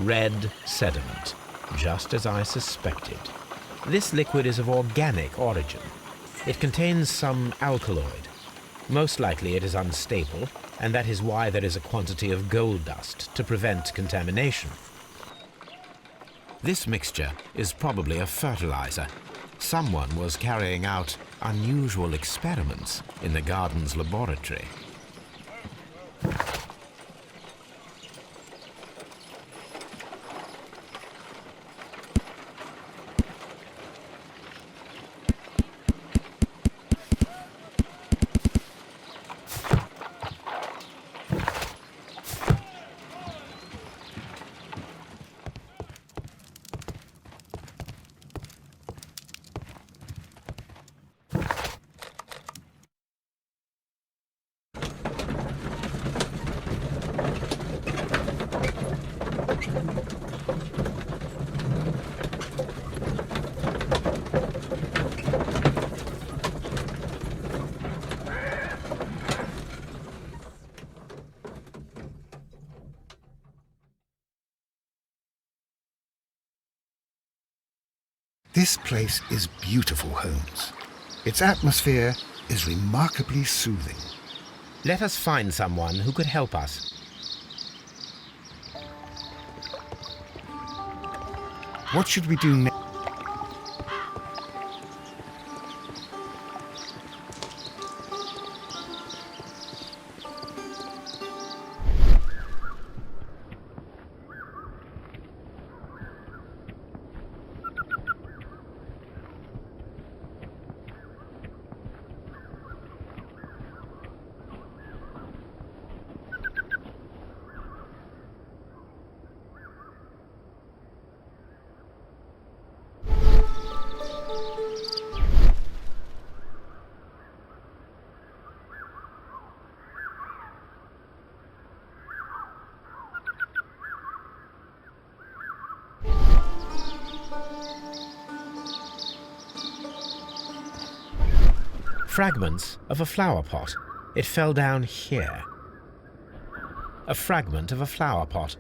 red sediment. just as I suspected. This liquid is of organic origin. It contains some alkaloid. Most likely it is unstable, and that is why there is a quantity of gold dust to prevent contamination. This mixture is probably a fertilizer. Someone was carrying out unusual experiments in the garden's laboratory. This place is beautiful, Holmes. Its atmosphere is remarkably soothing. Let us find someone who could help us. What should we do next? Fragments of a flower pot. It fell down here. A fragment of a flower pot.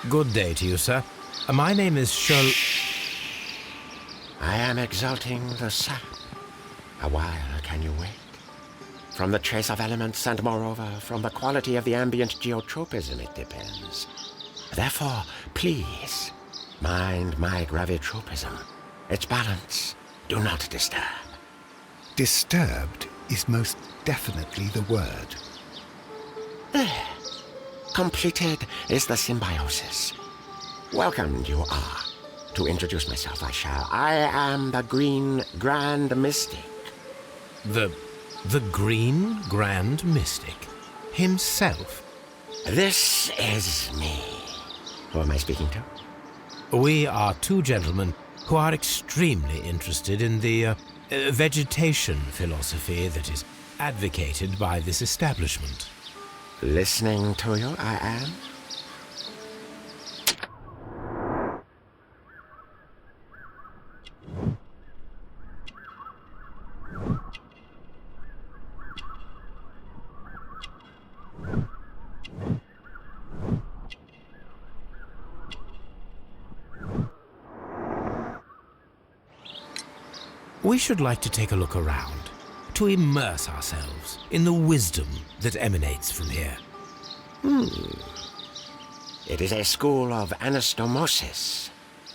Good day to you, sir. My name is Sherlock... I am exalting the sap. A while can you wait? From the trace of elements and moreover from the quality of the ambient geotropism it depends. Therefore, please, mind my gravitropism. Its balance, do not disturb. Disturbed is most definitely the word. There. Completed is the symbiosis. Welcomed you are. To introduce myself I shall. I am the Green Grand Mystic. The Green Grand Mystic? Himself? This is me. Who am I speaking to? We are two gentlemen who are extremely interested in the vegetation philosophy that is advocated by this establishment. Listening to you, I am. We should like to take a look around, to immerse ourselves in the wisdom that emanates from here. It is a school of anastomosis,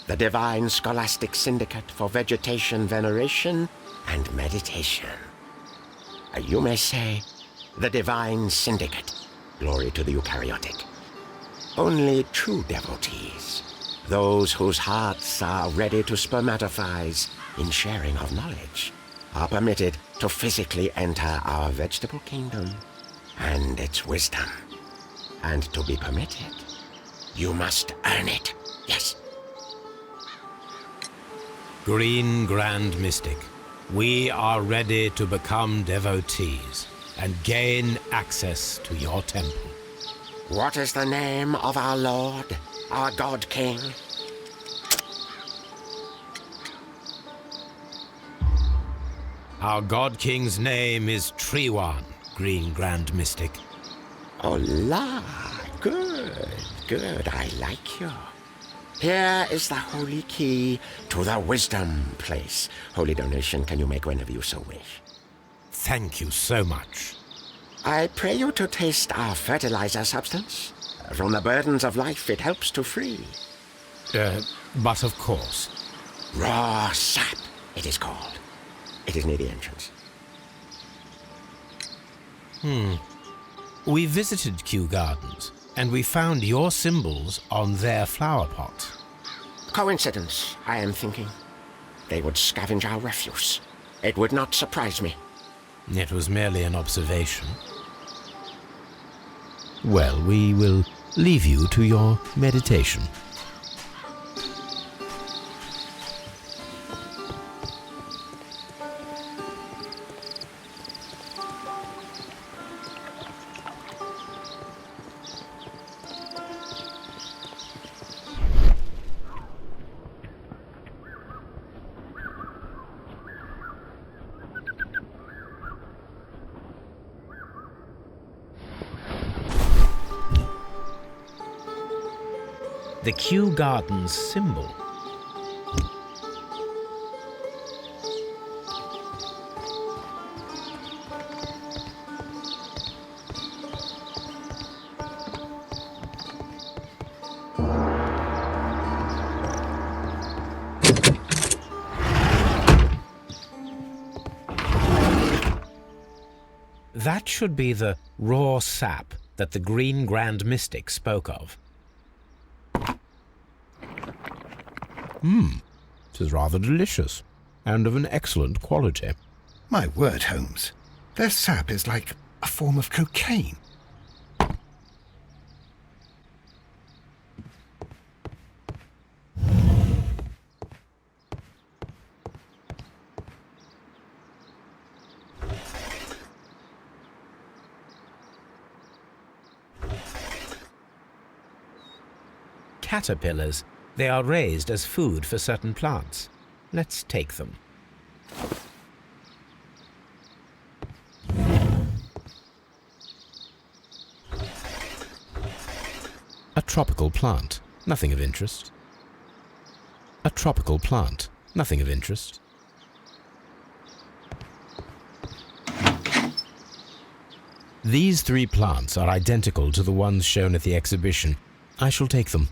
the divine scholastic syndicate for vegetation veneration and meditation. You may say, the divine syndicate, glory to the eukaryotic. Only true devotees, those whose hearts are ready to spermatophize in sharing of knowledge, are permitted to physically enter our vegetable kingdom and its wisdom. And to be permitted, you must earn it. Yes. Green Grand Mystic, we are ready to become devotees and gain access to your temple. What is the name of our Lord, our God King? Our God King's name is Trewan, Green Grand Mystic. Oh, la. Good, good. I like you. Here is the holy key to the wisdom place. Holy donation can you make whenever you so wish. Thank you so much. I pray you to taste our fertilizer substance. From the burdens of life it helps to free. But of course. Raw sap, it is called. It is near the entrance. We visited Kew Gardens, and we found your symbols on their flower pots. Coincidence, I am thinking. They would scavenge our refuse. It would not surprise me. It was merely an observation. Well, we will leave you to your meditation. The Kew Gardens symbol. That should be the raw sap that the Green Grand Mystic spoke of. It is rather delicious, and of an excellent quality. My word, Holmes. Their sap is like a form of cocaine. Caterpillars. They are raised as food for certain plants. Let's take them. A tropical plant. Nothing of interest. A tropical plant. Nothing of interest. These 3 plants are identical to the ones shown at the exhibition. I shall take them.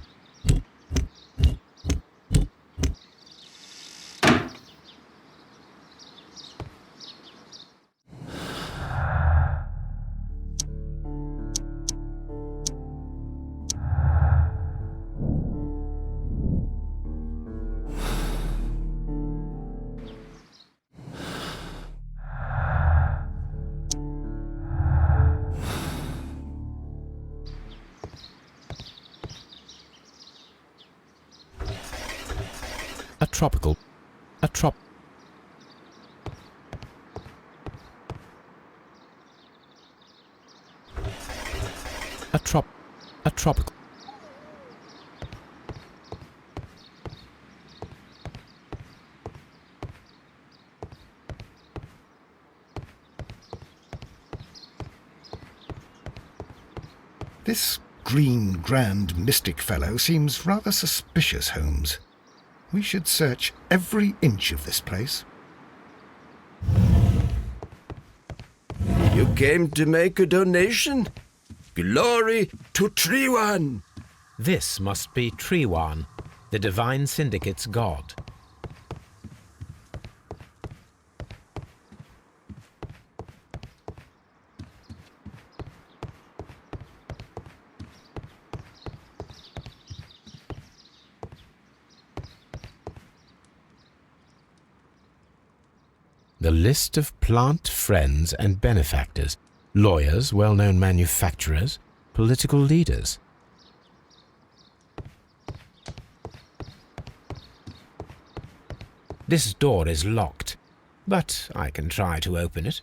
A tropical This Green Grand Mystic fellow seems rather suspicious, Holmes. We should search every inch of this place. You came to make a donation? Glory to Trewan! This must be Trewan, the Divine Syndicate's god. The list of plant friends and benefactors. lawyers, well-known manufacturers, political leaders. This door is locked, but I can try to open it.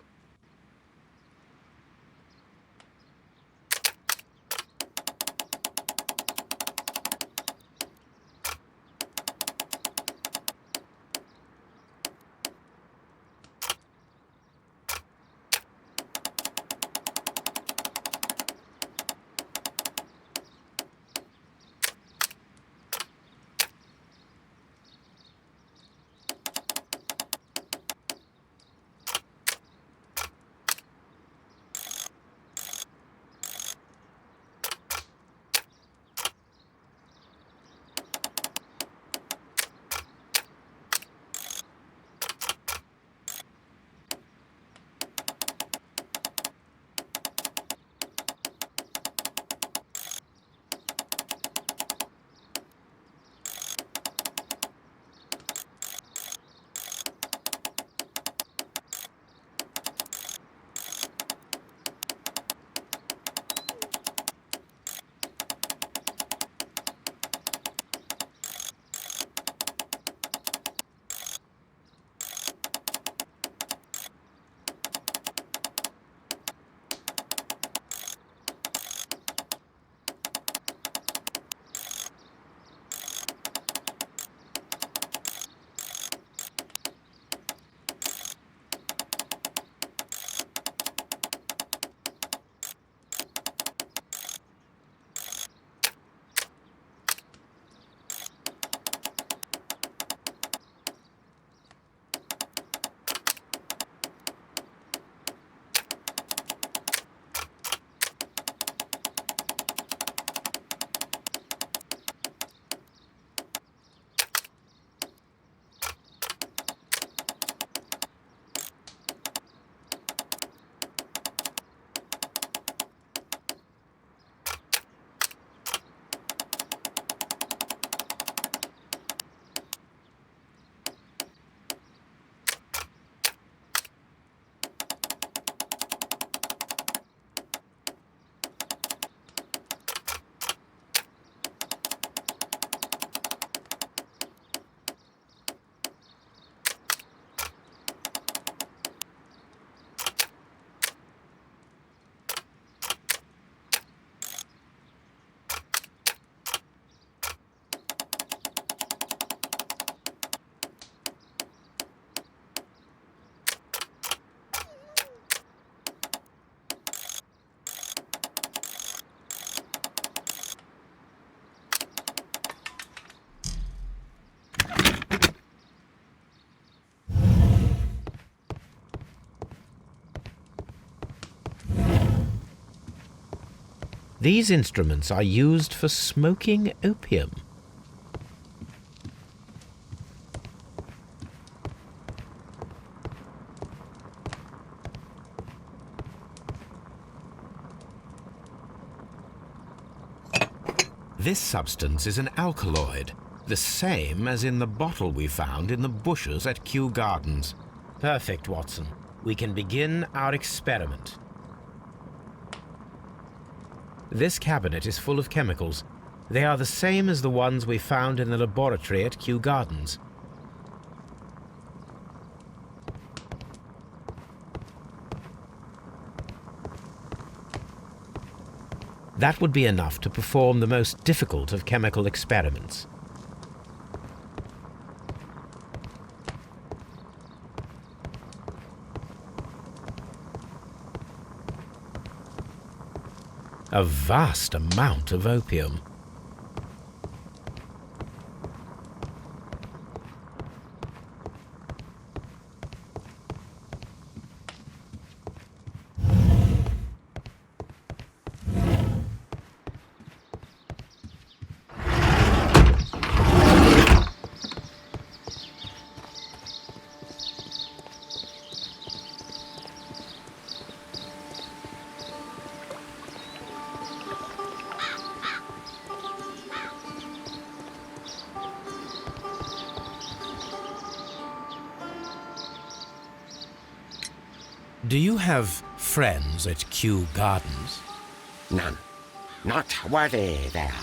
These instruments are used for smoking opium. This substance is an alkaloid, the same as in the bottle we found in the bushes at Kew Gardens. Perfect, Watson. We can begin our experiment. This cabinet is full of chemicals. They are the same as the ones we found in the laboratory at Kew Gardens. That would be enough to perform the most difficult of chemical experiments. A vast amount of opium. Do you have friends at Kew Gardens? None. Not worthy there.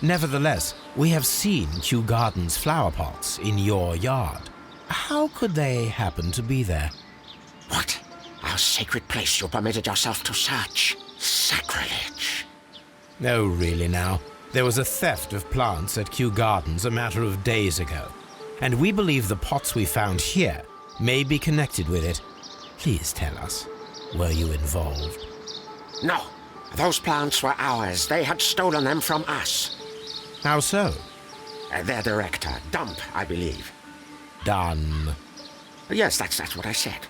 Nevertheless, we have seen Kew Gardens flower pots in your yard. How could they happen to be there? What? Our sacred place you permitted yourself to search? Sacrilege. No, really now. There was a theft of plants at Kew Gardens a matter of days ago, and we believe the pots we found here may be connected with it. Please tell us, were you involved? No. Those plants were ours. They had stolen them from us. How so? Their director, Dump, I believe. Done. Yes, that's what I said.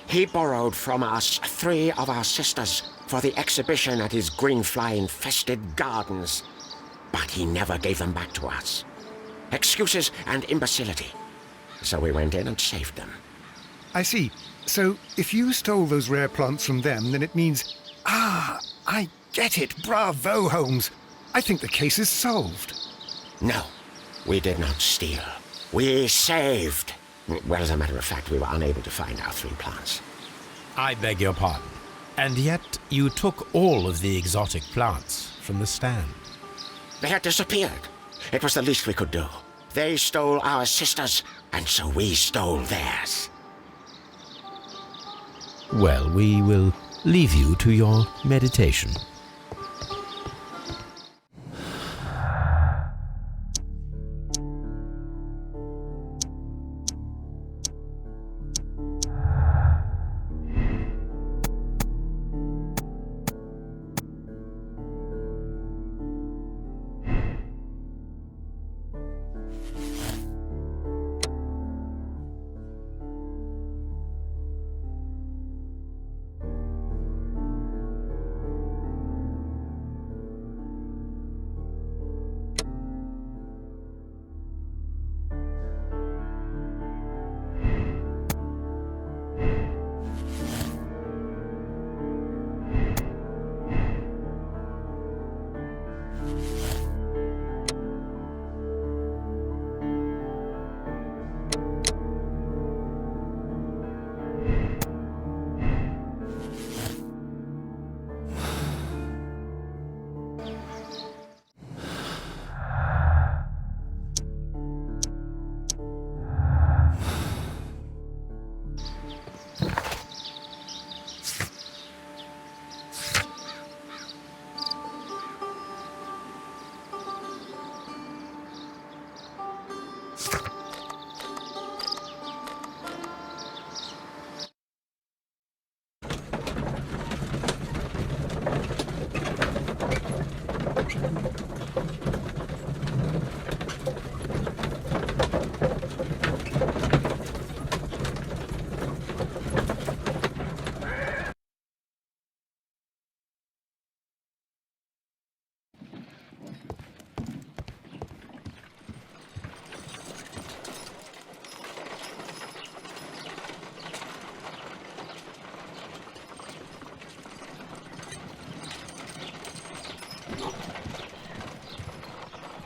He borrowed from us 3 of our sisters for the exhibition at his green fly-infested gardens. But he never gave them back to us. Excuses and imbecility. So we went in and saved them. I see. So, if you stole those rare plants from them, then it means... Ah, I get it. Bravo, Holmes. I think the case is solved. No, we did not steal. We saved. Well, as a matter of fact, we were unable to find our 3 plants. I beg your pardon. And yet you took all of the exotic plants from the stand. They had disappeared. It was the least we could do. They stole our sisters, and so we stole theirs. Well, we will leave you to your meditation.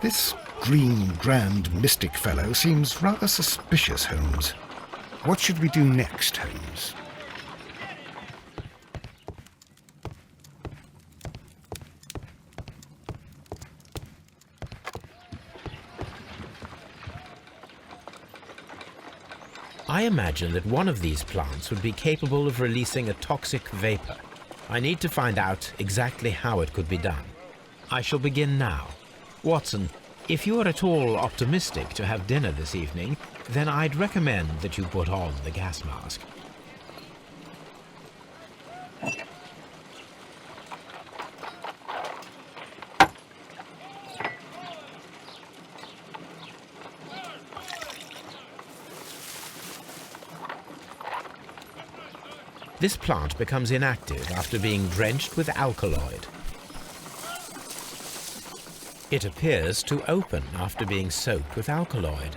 This green grand mystic fellow seems rather suspicious, Holmes. What should we do next, Holmes? I imagine that one of these plants would be capable of releasing a toxic vapor. I need to find out exactly how it could be done. I shall begin now. Watson, if you are at all optimistic to have dinner this evening, then I'd recommend that you put on the gas mask. This plant becomes inactive after being drenched with alkaloid. It appears to open after being soaked with alkaloid.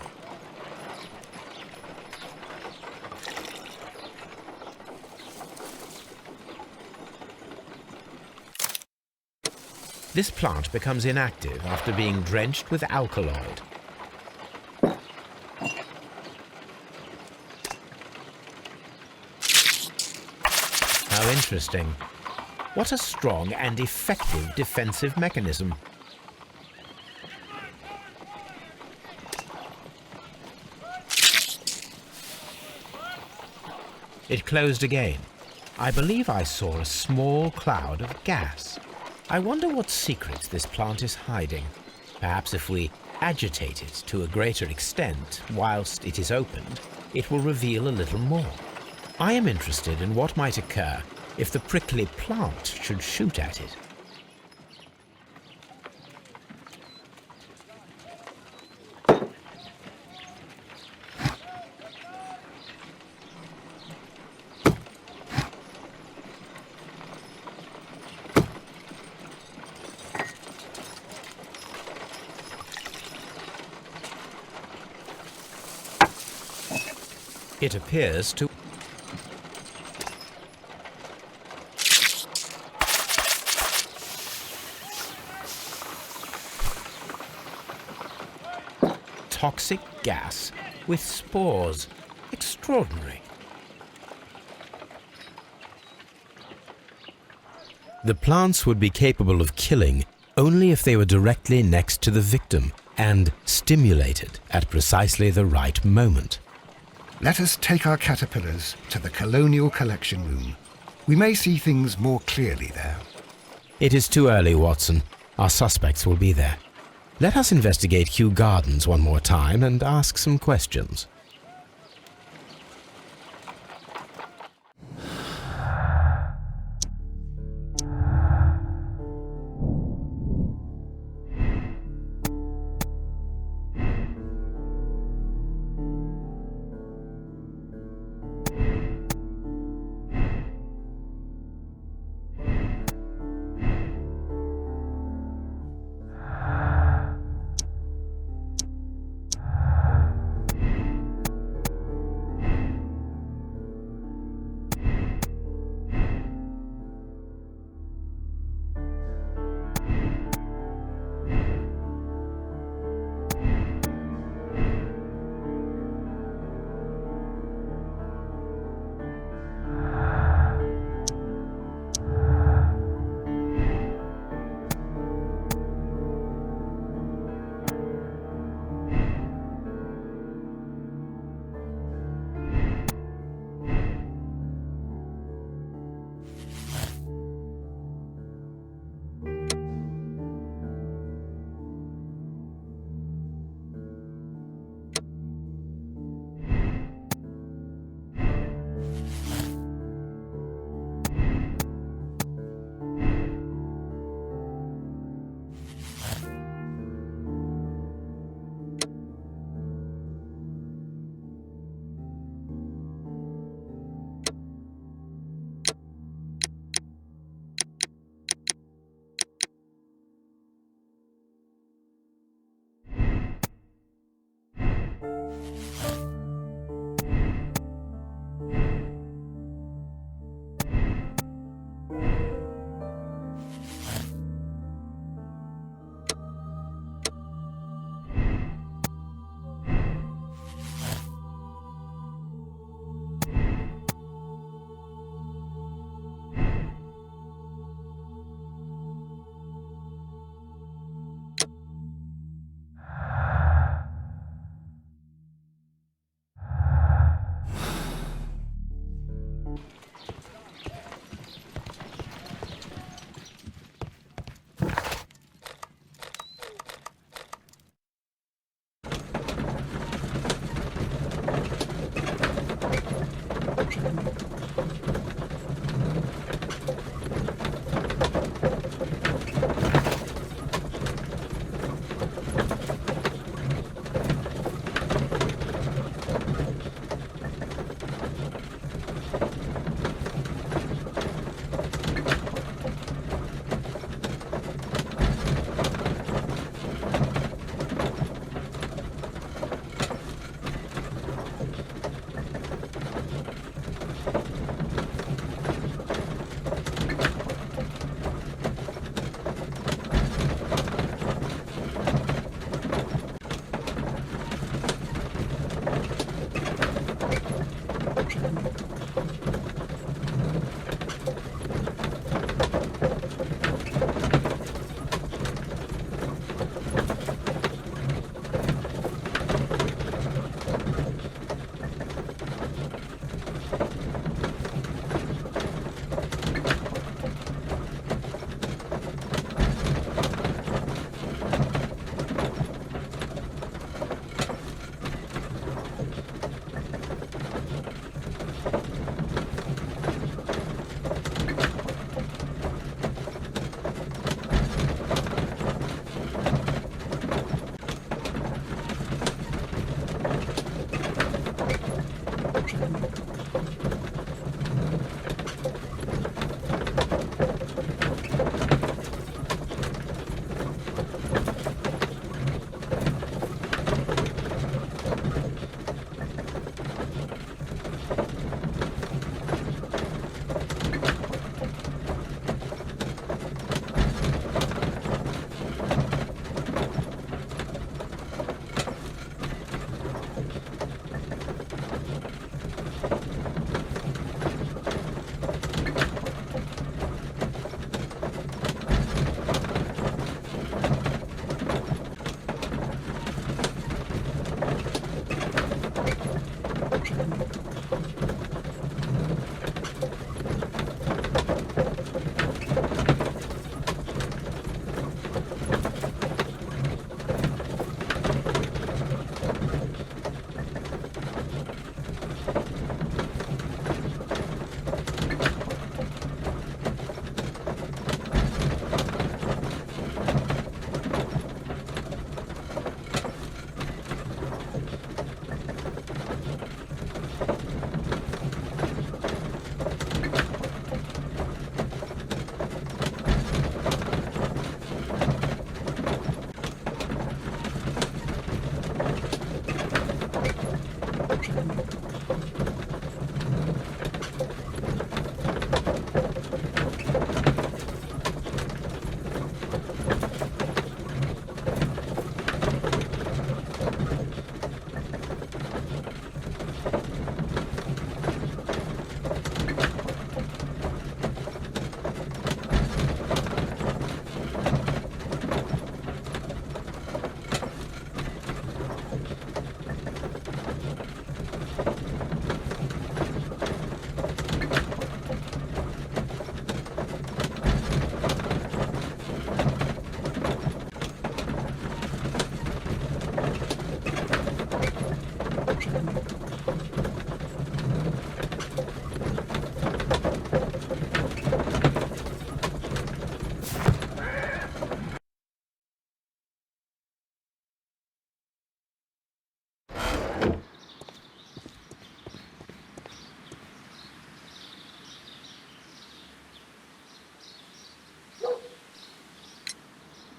This plant becomes inactive after being drenched with alkaloid. How interesting. What a strong and effective defensive mechanism. It closed again. I believe I saw a small cloud of gas. I wonder what secrets this plant is hiding. Perhaps if we agitate it to a greater extent whilst it is opened, it will reveal a little more. I am interested in what might occur if the prickly plant should shoot at it. It appears to... toxic gas with spores. Extraordinary. The plants would be capable of killing only if they were directly next to the victim and stimulated at precisely the right moment. Let us take our caterpillars to the Colonial Collection Room. We may see things more clearly there. It is too early, Watson. Our suspects will be there. Let us investigate Kew Gardens one more time and ask some questions.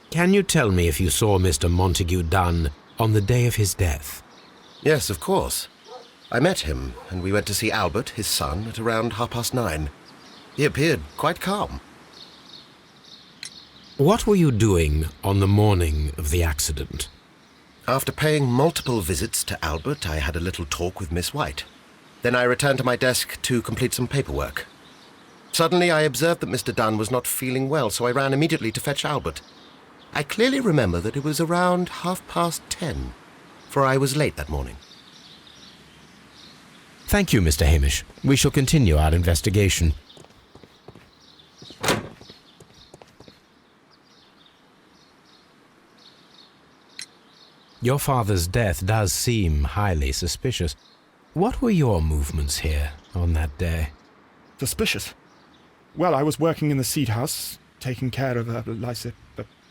Can you tell me if you saw Mr. Montague Dunn on the day of his death? Yes, of course. I met him, and we went to see Albert, his son, at around 9:30. He appeared quite calm. What were you doing on the morning of the accident? After paying multiple visits to Albert, I had a little talk with Miss White. Then I returned to my desk to complete some paperwork. Suddenly I observed that Mr. Dunn was not feeling well, so I ran immediately to fetch Albert. I clearly remember that it was around 10:30, for I was late that morning. Thank you, Mr. Hamish. We shall continue our investigation. Your father's death does seem highly suspicious. What were your movements here on that day? Suspicious? Well, I was working in the seed house, taking care of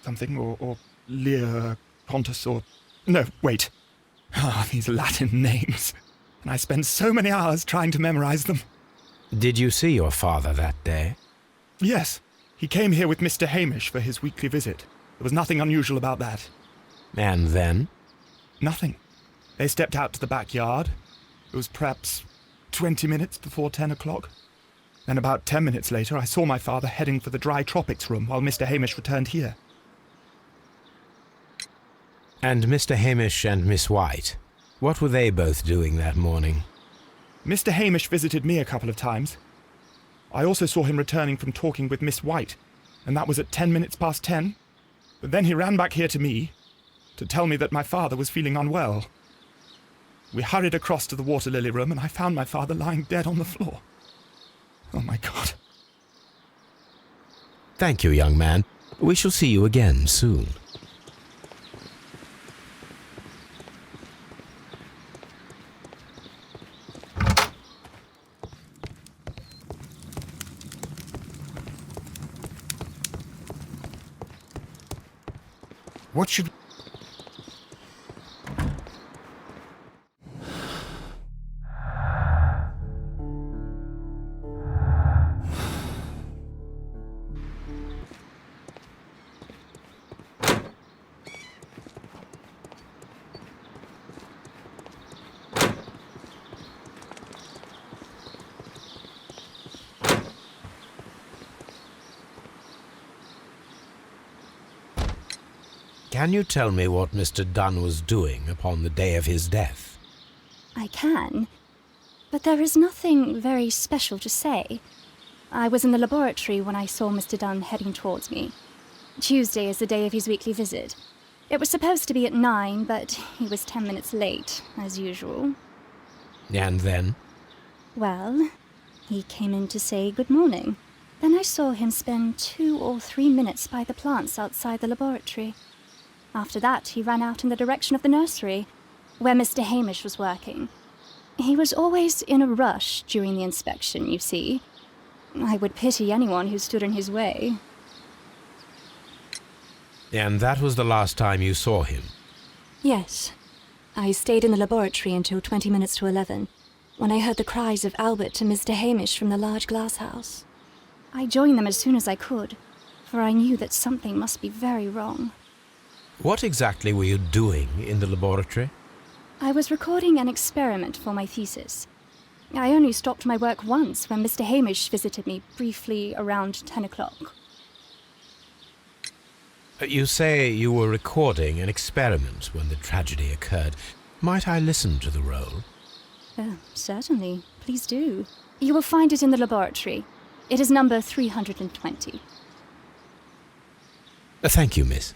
something, or Lear Pontus, or... No, wait. These Latin names. And I spent so many hours trying to memorize them. Did you see your father that day? Yes. He came here with Mr. Hamish for his weekly visit. There was nothing unusual about that. And then? Nothing. They stepped out to the backyard. It was perhaps 20 minutes before 10 o'clock. Then about 10 minutes later, I saw my father heading for the dry tropics room while Mr. Hamish returned here. And Mr. Hamish and Miss White, what were they both doing that morning? Mr. Hamish visited me a couple of times. I also saw him returning from talking with Miss White, and that was at 10 minutes past 10. But then he ran back here to me to tell me that my father was feeling unwell. We hurried across to the water lily room, and I found my father lying dead on the floor. Oh, my God. Thank you, young man. We shall see you again soon. What should... Can you tell me what Mr. Dunn was doing upon the day of his death? I can, but there is nothing very special to say. I was in the laboratory when I saw Mr. Dunn heading towards me. Tuesday is the day of his weekly visit. It was supposed to be at 9, but he was 10 minutes late, as usual. And then? Well, he came in to say good morning. Then I saw him spend 2 or 3 minutes by the plants outside the laboratory. After that, he ran out in the direction of the nursery, where Mr. Hamish was working. He was always in a rush during the inspection, you see. I would pity anyone who stood in his way. And that was the last time you saw him? Yes. I stayed in the laboratory until 20 minutes to 11, when I heard the cries of Albert and Mr. Hamish from the large glass house. I joined them as soon as I could, for I knew that something must be very wrong. What exactly were you doing in the laboratory? I was recording an experiment for my thesis. I only stopped my work once when Mr. Hamish visited me briefly around 10 o'clock. You say you were recording an experiment when the tragedy occurred. Might I listen to the roll? Certainly. Please do. You will find it in the laboratory. It is number 320. Thank you, miss.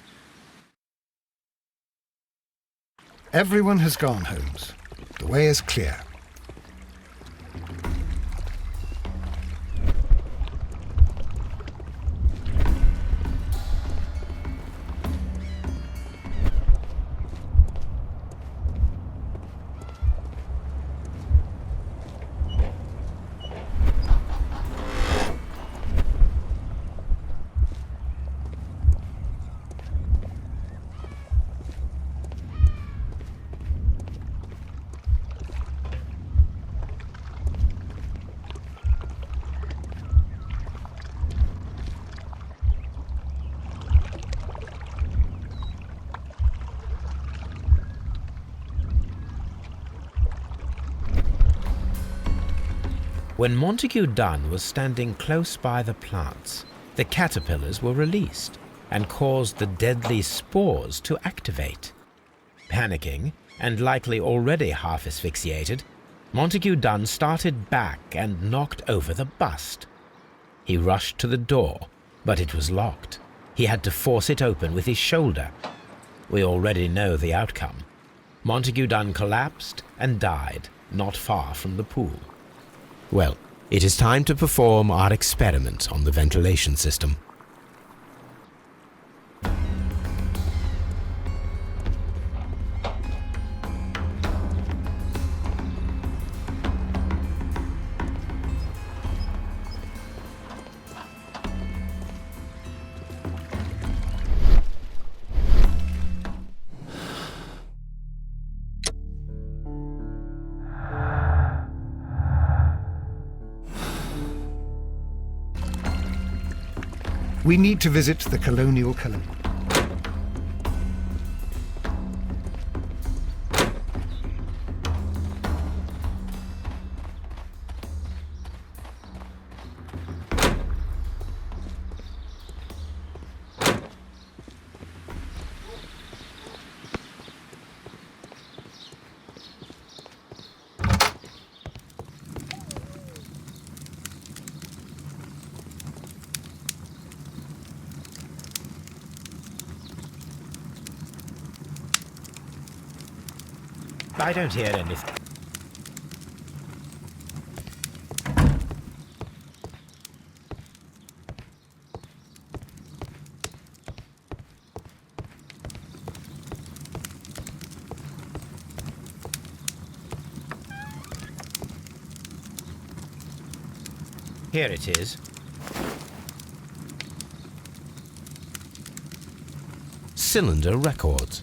Everyone has gone, Holmes. The way is clear. When Montague Dunn was standing close by the plants, the caterpillars were released and caused the deadly spores to activate. Panicking, and likely already half asphyxiated, Montague Dunn started back and knocked over the bust. He rushed to the door, but it was locked. He had to force it open with his shoulder. We already know the outcome. Montague Dunn collapsed and died not far from the pool. Well, it is time to perform our experiment on the ventilation system. We need to visit the colonial colony. I don't hear anything. Here it is. Cylinder records.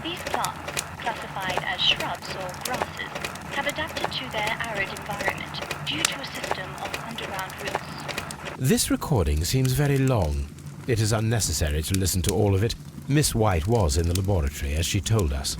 These plants, classified as shrubs or grasses, have adapted to their arid environment due to a system of underground roots. This recording seems very long. It is unnecessary to listen to all of it. Miss White was in the laboratory, as she told us.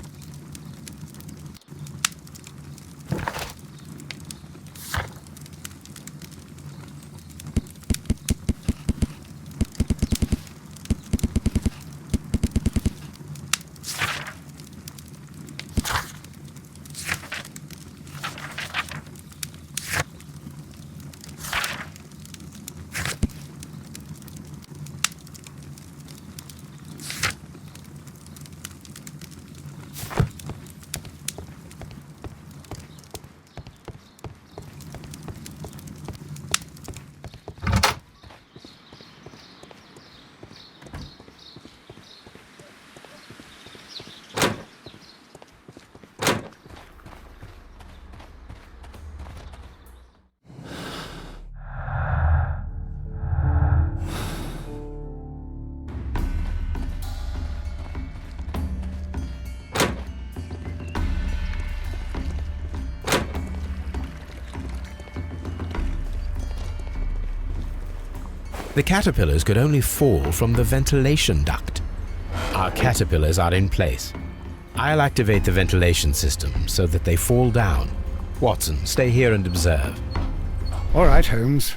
The caterpillars could only fall from the ventilation duct. Our caterpillars are in place. I'll activate the ventilation system so that they fall down. Watson, stay here and observe. All right, Holmes.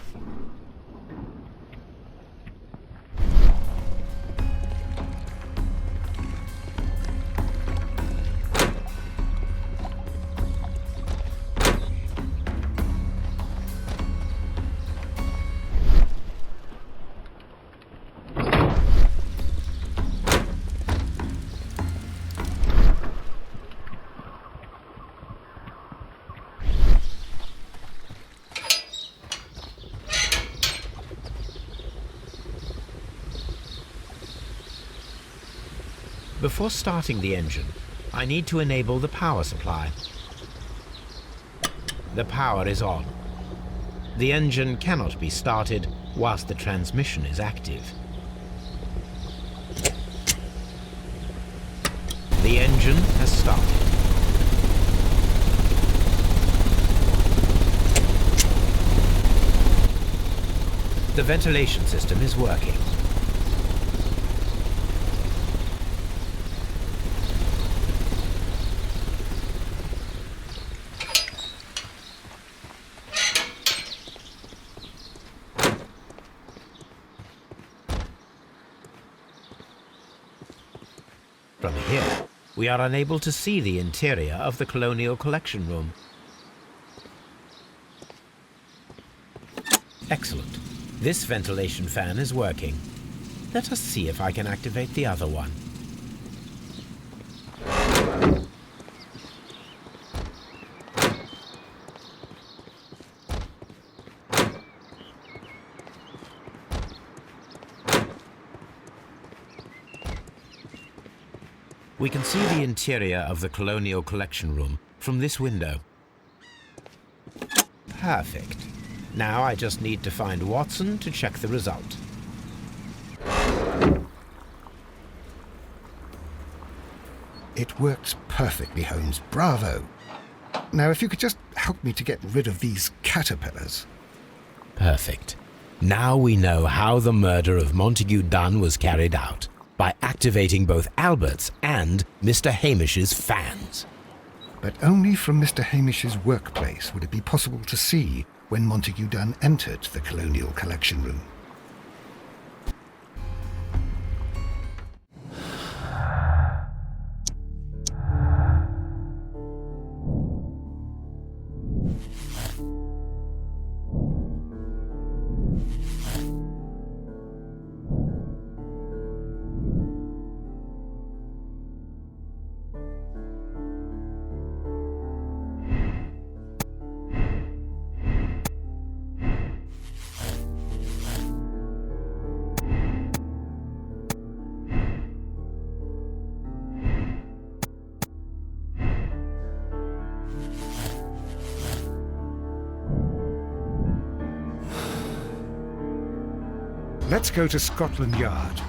Before starting the engine, I need to enable the power supply. The power is on. The engine cannot be started whilst the transmission is active. The engine has started. The ventilation system is working. From here, we are unable to see the interior of the Colonial Collection Room. Excellent. This ventilation fan is working. Let us see if I can activate the other one. We can see the interior of the Colonial Collection Room from this window. Perfect. Now I just need to find Watson to check the result. It works perfectly, Holmes. Bravo. Now, if you could just help me to get rid of these caterpillars. Perfect. Now we know how the murder of Montague Dunn was carried out, by activating both Albert's and Mr. Hamish's fans. But only from Mr. Hamish's workplace would it be possible to see when Montague Dunn entered the Colonial Collection Room. Let's go to Scotland Yard.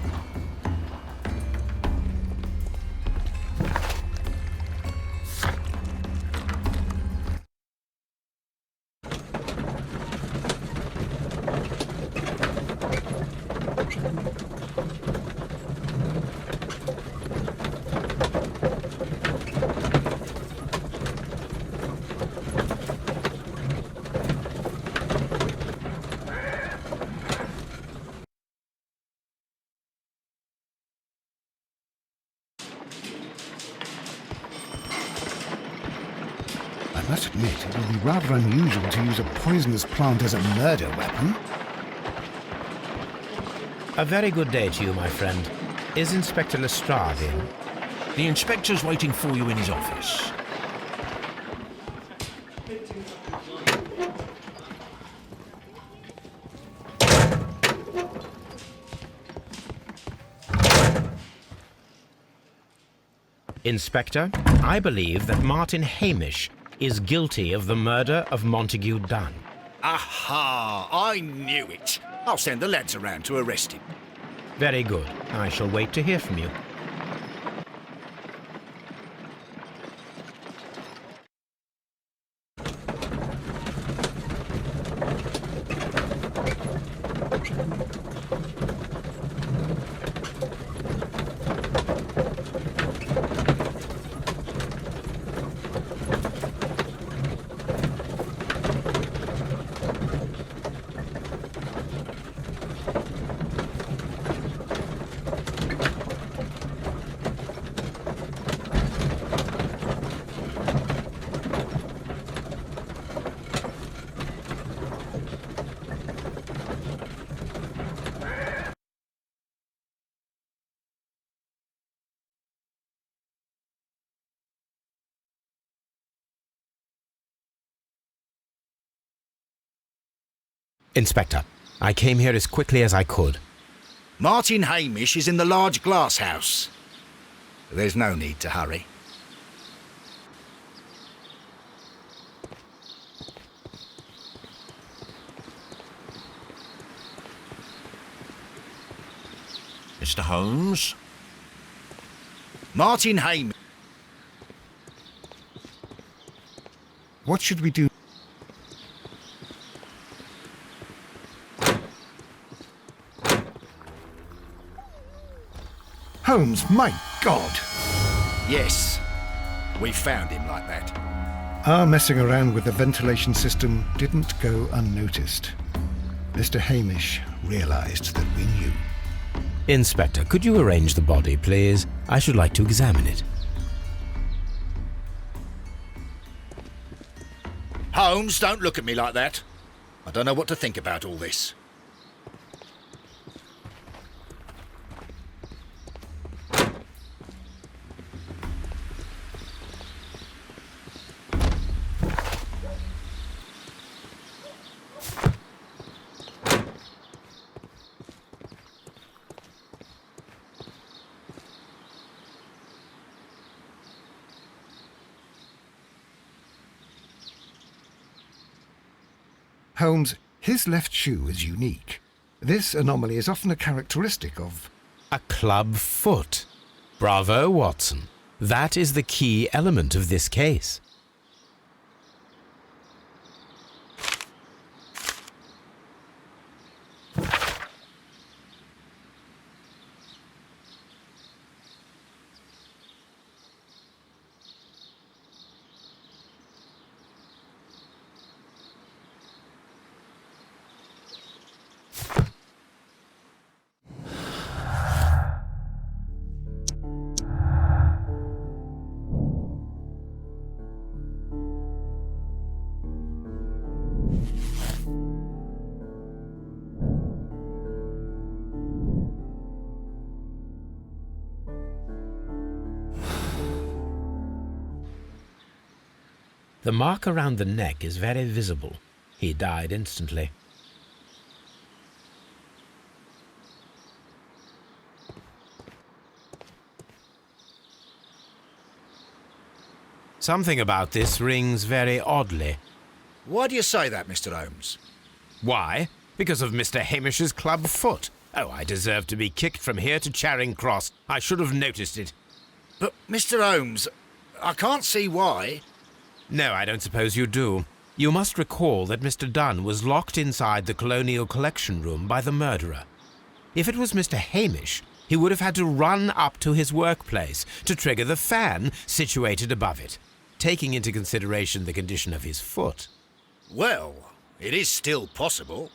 I must admit, it would be rather unusual to use a poisonous plant as a murder weapon. A very good day to you, my friend. Is Inspector Lestrade in? The inspector's waiting for you in his office. Inspector, I believe that Martin Hamish is guilty of the murder of Montague Dunn. Aha! I knew it. I'll send the lads around to arrest him. Very good. I shall wait to hear from you. Inspector, I came here as quickly as I could. Martin Hamish is in the large glass house. There's no need to hurry. Mr. Holmes? Martin Hamish. What should we do? Holmes, my God! Yes, we found him like that. Our messing around with the ventilation system didn't go unnoticed. Mr. Hamish realized that we knew. Inspector, could you arrange the body, please? I should like to examine it. Holmes, don't look at me like that. I don't know what to think about all this. Holmes, his left shoe is unique. This anomaly is often a characteristic of... A club foot. Bravo, Watson. That is the key element of this case. The mark around the neck is very visible. He died instantly. Something about this rings very oddly. Why do you say that, Mr. Holmes? Why? Because of Mr. Hamish's club foot. Oh, I deserve to be kicked from here to Charing Cross. I should have noticed it. But, Mr. Holmes, I can't see why. No, I don't suppose you do. You must recall that Mr. Dunn was locked inside the Colonial Collection Room by the murderer. If it was Mr. Hamish, he would have had to run up to his workplace to trigger the fan situated above it, taking into consideration the condition of his foot. Well, it is still possible.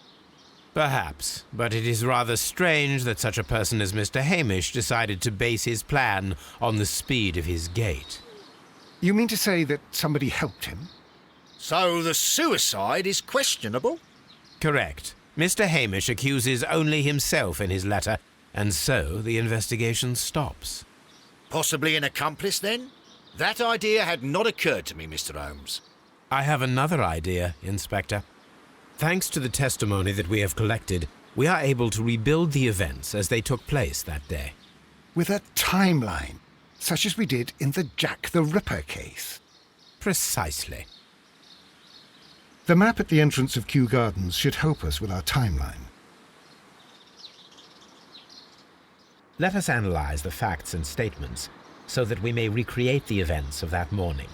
Perhaps, but it is rather strange that such a person as Mr. Hamish decided to base his plan on the speed of his gait. You mean to say that somebody helped him? So the suicide is questionable? Correct. Mr. Hamish accuses only himself in his letter, and so the investigation stops. Possibly an accomplice, then? That idea had not occurred to me, Mr. Holmes. I have another idea, Inspector. Thanks to the testimony that we have collected, we are able to rebuild the events as they took place that day. With a timeline, such as we did in the Jack the Ripper case. Precisely. The map at the entrance of Kew Gardens should help us with our timeline. Let us analyze the facts and statements so that we may recreate the events of that morning.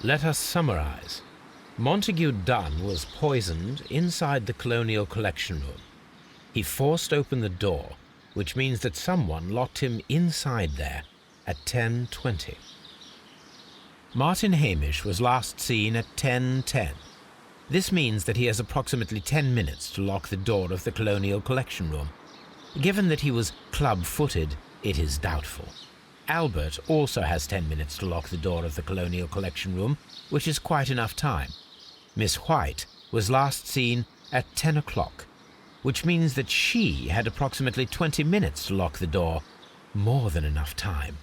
Let us summarize. Montague Dunn was poisoned inside the Colonial Collection Room. He forced open the door, which means that someone locked him inside there at 10:20. Martin Hamish was last seen at 10:10. This means that he has approximately 10 minutes to lock the door of the Colonial Collection Room. Given that he was club-footed, it is doubtful. Albert also has 10 minutes to lock the door of the Colonial Collection Room, which is quite enough time. Miss White was last seen at 10 o'clock, which means that she had approximately 20 minutes to lock the door. More than enough time.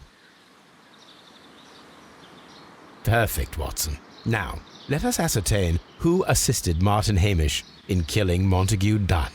Perfect, Watson. Now, let us ascertain who assisted Martin Hamish in killing Montague Dunn.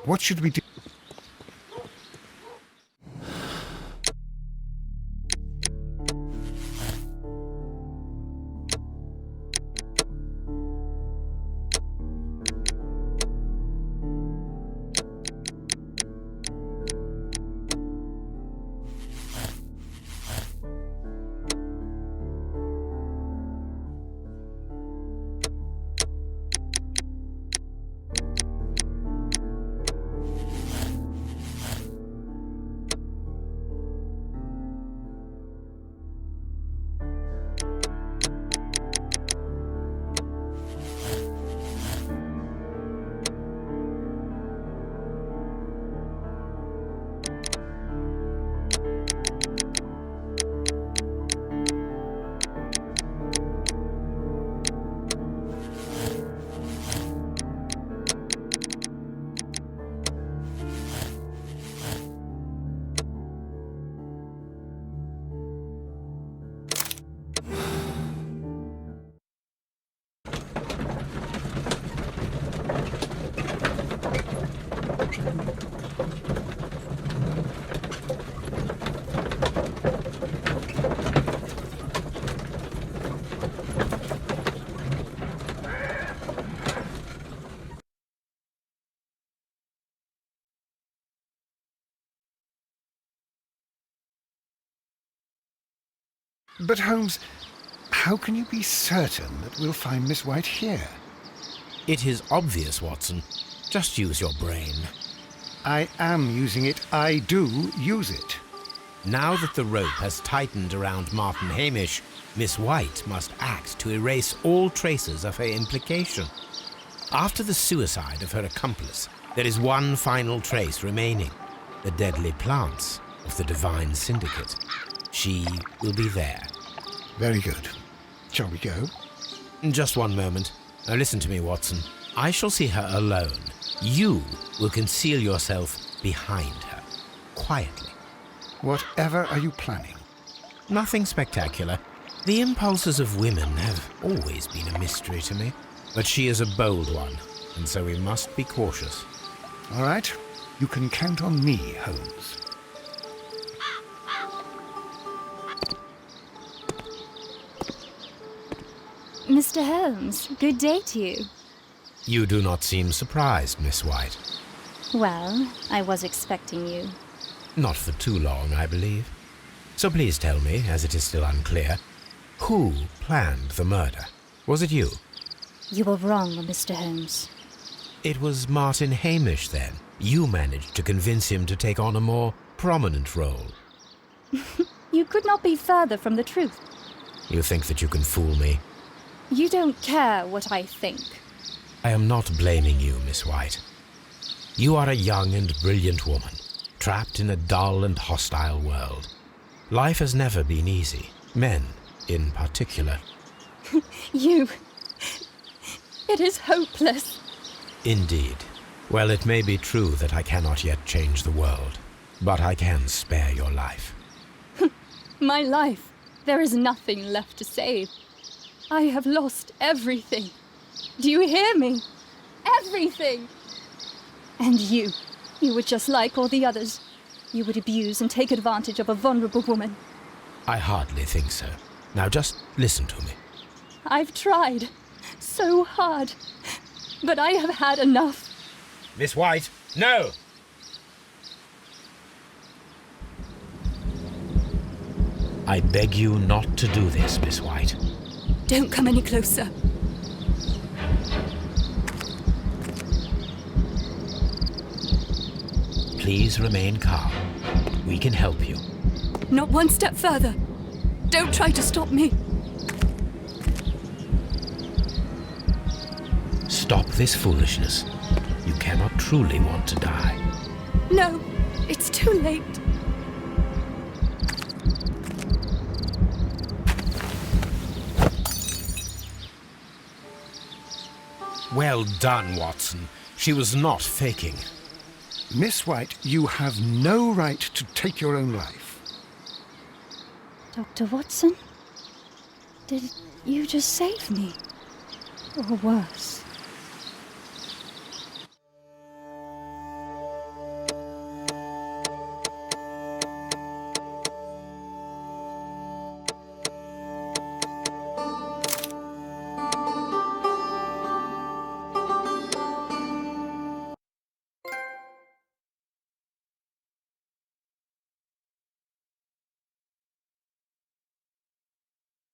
What should we do? But Holmes, how can you be certain that we'll find Miss White here? It is obvious, Watson. Just use your brain. I am using it. I do use it. Now that the rope has tightened around Martin Hamish, Miss White must act to erase all traces of her implication. After the suicide of her accomplice, there is one final trace remaining: the deadly plants of the Divine Syndicate. She will be there. Very good. Shall we go? Just one moment. Now listen to me, Watson. I shall see her alone. You will conceal yourself behind her, quietly. Whatever are you planning? Nothing spectacular. The impulses of women have always been a mystery to me. But she is a bold one, and so we must be cautious. All right. You can count on me, Holmes. Mr. Holmes, good day to you. You do not seem surprised, Miss White. Well, I was expecting you. Not for too long, I believe. So please tell me, as it is still unclear, who planned the murder? Was it you? You were wrong, Mr. Holmes. It was Martin Hamish, then. You managed to convince him to take on a more prominent role. You could not be further from the truth. You think that you can fool me? You don't care what I think. I am not blaming you, Miss White. You are a young and brilliant woman, trapped in a dull and hostile world. Life has never been easy, men in particular. You... It is hopeless. Indeed. Well, it may be true that I cannot yet change the world, but I can spare your life. My life. There is nothing left to save. I have lost everything. Do you hear me? Everything! And you were just like all the others. You would abuse and take advantage of a vulnerable woman. I hardly think so. Now just listen to me. I've tried so hard, but I have had enough. Miss White, no! I beg you not to do this, Miss White. Don't come any closer. Please remain calm. We can help you. Not one step further. Don't try to stop me. Stop this foolishness. You cannot truly want to die. No, it's too late. Well done, Watson. She was not faking. Miss White, you have no right to take your own life. Dr. Watson? Did you just save me? Or worse?